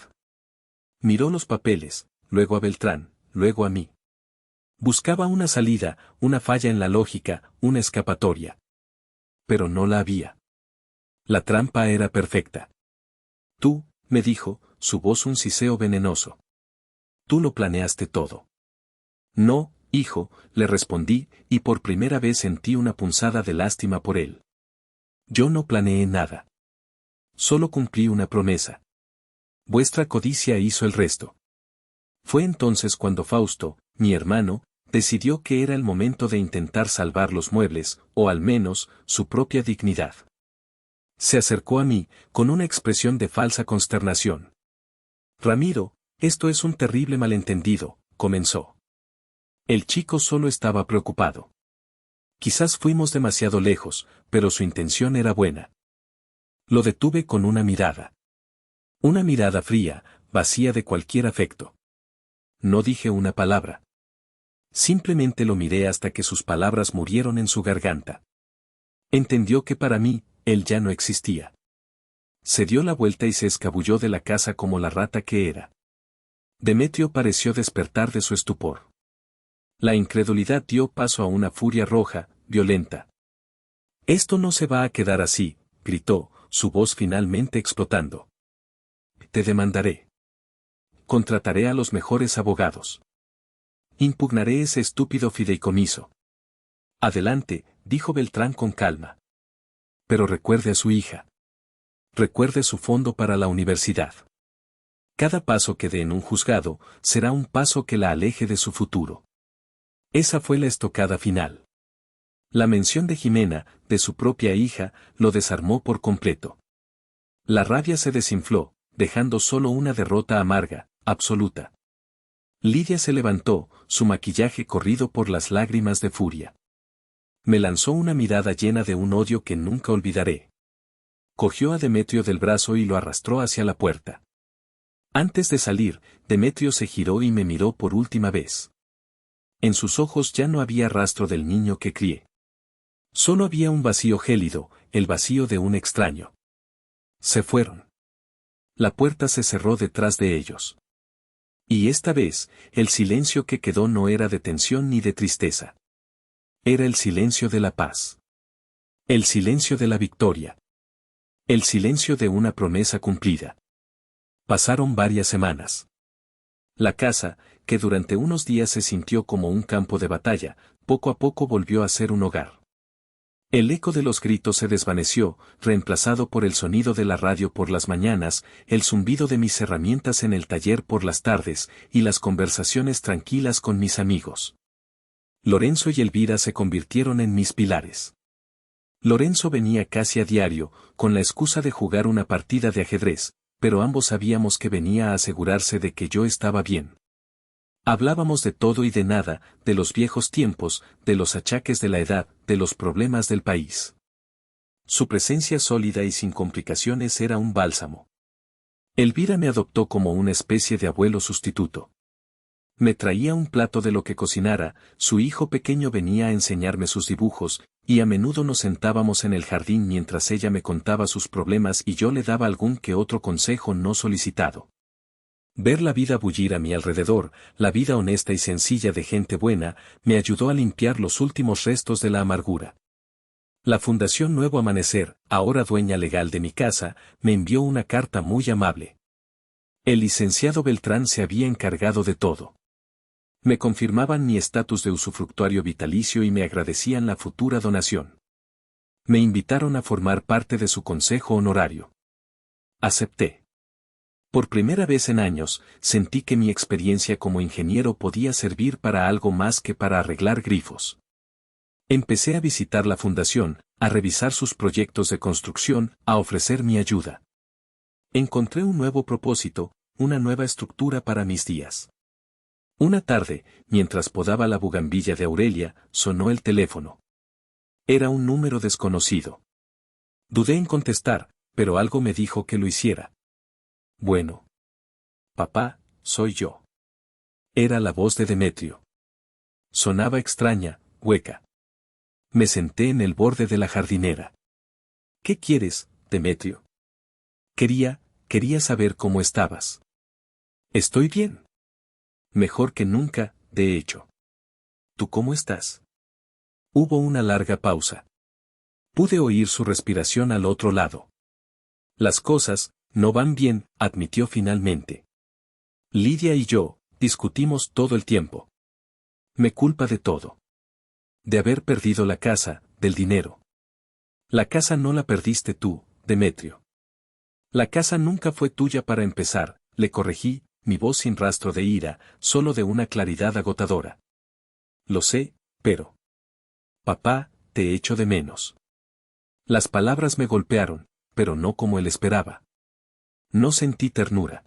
Miró los papeles, luego a Beltrán, luego a mí. Buscaba una salida, una falla en la lógica, una escapatoria. Pero no la había. La trampa era perfecta. Tú, me dijo, su voz un siseo venenoso. Tú lo planeaste todo. No, hijo, le respondí, y por primera vez sentí una punzada de lástima por él. Yo no planeé nada. Solo cumplí una promesa. Vuestra codicia hizo el resto. Fue entonces cuando Fausto, mi hermano, decidió que era el momento de intentar salvar los muebles, o al menos, su propia dignidad. Se acercó a mí, con una expresión de falsa consternación. Ramiro, esto es un terrible malentendido, comenzó. El chico solo estaba preocupado. Quizás fuimos demasiado lejos, pero su intención era buena. Lo detuve con una mirada. Una mirada fría, vacía de cualquier afecto. No dije una palabra. Simplemente lo miré hasta que sus palabras murieron en su garganta. Entendió que para mí, él ya no existía. Se dio la vuelta y se escabulló de la casa como la rata que era. Demetrio pareció despertar de su estupor. La incredulidad dio paso a una furia roja, violenta. Esto no se va a quedar así, gritó, su voz finalmente explotando. Te demandaré. Contrataré a los mejores abogados. Impugnaré ese estúpido fideicomiso. Adelante, dijo Beltrán con calma. Pero recuerde a su hija. Recuerde su fondo para la universidad. Cada paso que dé en un juzgado, será un paso que la aleje de su futuro. Esa fue la estocada final. La mención de Jimena, de su propia hija, lo desarmó por completo. La rabia se desinfló, dejando solo una derrota amarga, absoluta. Lidia se levantó, su maquillaje corrido por las lágrimas de furia. Me lanzó una mirada llena de un odio que nunca olvidaré. Cogió a Demetrio del brazo y lo arrastró hacia la puerta. Antes de salir, Demetrio se giró y me miró por última vez. En sus ojos ya no había rastro del niño que crié. Solo había un vacío gélido, el vacío de un extraño. Se fueron. La puerta se cerró detrás de ellos. Y esta vez, el silencio que quedó no era de tensión ni de tristeza. Era el silencio de la paz. El silencio de la victoria. El silencio de una promesa cumplida. Pasaron varias semanas. La casa, que durante unos días se sintió como un campo de batalla, poco a poco volvió a ser un hogar. El eco de los gritos se desvaneció, reemplazado por el sonido de la radio por las mañanas, el zumbido de mis herramientas en el taller por las tardes, y las conversaciones tranquilas con mis amigos. Lorenzo y Elvira se convirtieron en mis pilares. Lorenzo venía casi a diario, con la excusa de jugar una partida de ajedrez, pero ambos sabíamos que venía a asegurarse de que yo estaba bien. Hablábamos de todo y de nada, de los viejos tiempos, de los achaques de la edad, de los problemas del país. Su presencia sólida y sin complicaciones era un bálsamo. Elvira me adoptó como una especie de abuelo sustituto. Me traía un plato de lo que cocinara, su hijo pequeño venía a enseñarme sus dibujos, y a menudo nos sentábamos en el jardín mientras ella me contaba sus problemas y yo le daba algún que otro consejo no solicitado. Ver la vida bullir a mi alrededor, la vida honesta y sencilla de gente buena, me ayudó a limpiar los últimos restos de la amargura. La Fundación Nuevo Amanecer, ahora dueña legal de mi casa, me envió una carta muy amable. El licenciado Beltrán se había encargado de todo. Me confirmaban mi estatus de usufructuario vitalicio y me agradecían la futura donación. Me invitaron a formar parte de su consejo honorario. Acepté. Por primera vez en años, sentí que mi experiencia como ingeniero podía servir para algo más que para arreglar grifos. Empecé a visitar la fundación, a revisar sus proyectos de construcción, a ofrecer mi ayuda. Encontré un nuevo propósito, una nueva estructura para mis días. Una tarde, mientras podaba la bugambilla de Aurelia, sonó el teléfono. Era un número desconocido. Dudé en contestar, pero algo me dijo que lo hiciera. Bueno. Papá, soy yo. Era la voz de Demetrio. Sonaba extraña, hueca. Me senté en el borde de la jardinera. ¿Qué quieres, Demetrio? Quería saber cómo estabas. Estoy bien. Mejor que nunca, de hecho. ¿Tú cómo estás? Hubo una larga pausa. Pude oír su respiración al otro lado. Las cosas no van bien, admitió finalmente. Lidia y yo discutimos todo el tiempo. Me culpa de todo. De haber perdido la casa, del dinero. La casa no la perdiste tú, Demetrio. La casa nunca fue tuya para empezar, le corregí, mi voz sin rastro de ira, solo de una claridad agotadora. Lo sé, pero... Papá, te echo de menos. Las palabras me golpearon, pero no como él esperaba. No sentí ternura.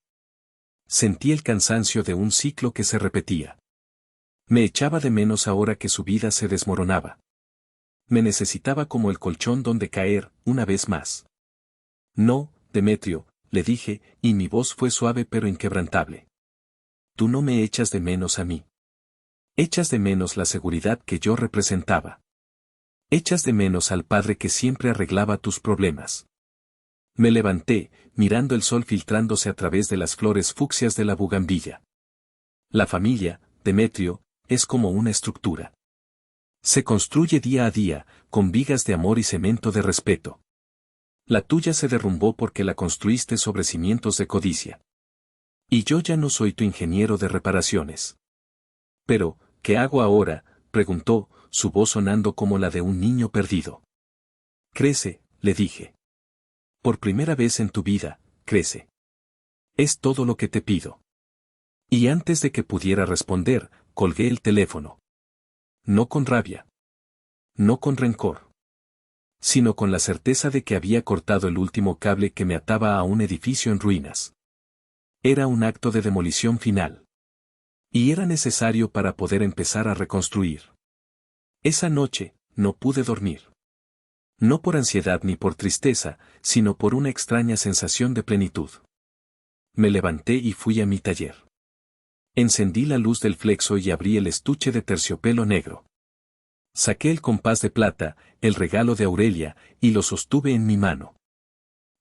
Sentí el cansancio de un ciclo que se repetía. Me echaba de menos ahora que su vida se desmoronaba. Me necesitaba como el colchón donde caer, una vez más. No, Demetrio, le dije, y mi voz fue suave pero inquebrantable. Tú no me echas de menos a mí. Echas de menos la seguridad que yo representaba. Echas de menos al padre que siempre arreglaba tus problemas. Me levanté, mirando el sol filtrándose a través de las flores fucsias de la bugambilla. La familia, Demetrio, es como una estructura. Se construye día a día, con vigas de amor y cemento de respeto. La tuya se derrumbó porque la construiste sobre cimientos de codicia. Y yo ya no soy tu ingeniero de reparaciones. Pero, ¿qué hago ahora?, preguntó, su voz sonando como la de un niño perdido. Crece, le dije. Por primera vez en tu vida, crece. Es todo lo que te pido. Y antes de que pudiera responder, colgué el teléfono. No con rabia. No con rencor. Sino con la certeza de que había cortado el último cable que me ataba a un edificio en ruinas. Era un acto de demolición final. Y era necesario para poder empezar a reconstruir. Esa noche, no pude dormir. No por ansiedad ni por tristeza, sino por una extraña sensación de plenitud. Me levanté y fui a mi taller. Encendí la luz del flexo y abrí el estuche de terciopelo negro. Saqué el compás de plata, el regalo de Aurelia, y lo sostuve en mi mano.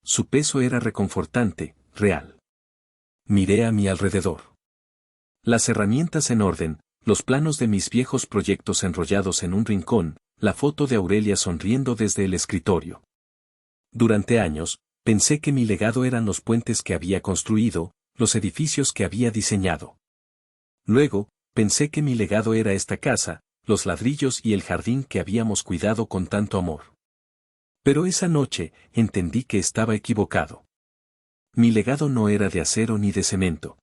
Su peso era reconfortante, real. Miré a mi alrededor. Las herramientas en orden, los planos de mis viejos proyectos enrollados en un rincón, la foto de Aurelia sonriendo desde el escritorio. Durante años, pensé que mi legado eran los puentes que había construido, los edificios que había diseñado. Luego, pensé que mi legado era esta casa, los ladrillos y el jardín que habíamos cuidado con tanto amor. Pero esa noche, entendí que estaba equivocado. Mi legado no era de acero ni de cemento.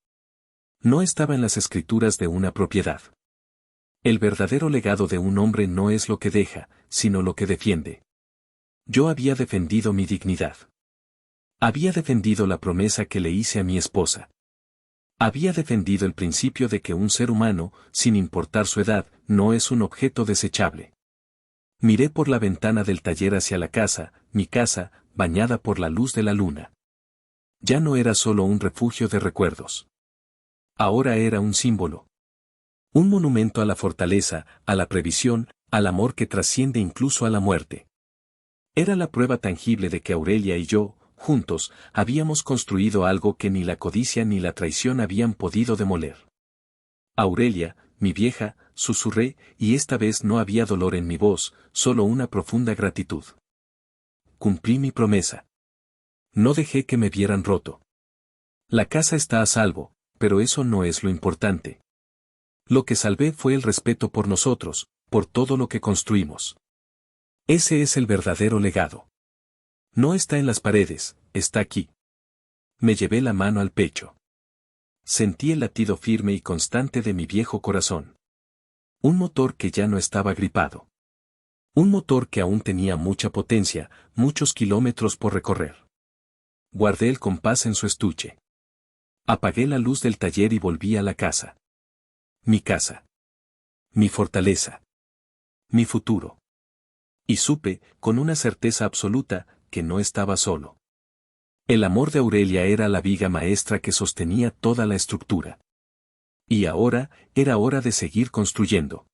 No estaba en las escrituras de una propiedad. El verdadero legado de un hombre no es lo que deja, sino lo que defiende. Yo había defendido mi dignidad. Había defendido la promesa que le hice a mi esposa. Había defendido el principio de que un ser humano, sin importar su edad, no es un objeto desechable. Miré por la ventana del taller hacia la casa, mi casa, bañada por la luz de la luna. Ya no era solo un refugio de recuerdos. Ahora era un símbolo. Un monumento a la fortaleza, a la previsión, al amor que trasciende incluso a la muerte. Era la prueba tangible de que Aurelia y yo, juntos, habíamos construido algo que ni la codicia ni la traición habían podido demoler. Aurelia, mi vieja, susurré, y esta vez no había dolor en mi voz, solo una profunda gratitud. Cumplí mi promesa. No dejé que me vieran roto. La casa está a salvo, pero eso no es lo importante. Lo que salvé fue el respeto por nosotros, por todo lo que construimos. Ese es el verdadero legado. No está en las paredes, está aquí. Me llevé la mano al pecho. Sentí el latido firme y constante de mi viejo corazón. Un motor que ya no estaba gripado. Un motor que aún tenía mucha potencia, muchos kilómetros por recorrer. Guardé el compás en su estuche. Apagué la luz del taller y volví a la casa. Mi casa. Mi fortaleza. Mi futuro. Y supe, con una certeza absoluta, que no estaba solo. El amor de Aurelia era la viga maestra que sostenía toda la estructura. Y ahora, era hora de seguir construyendo.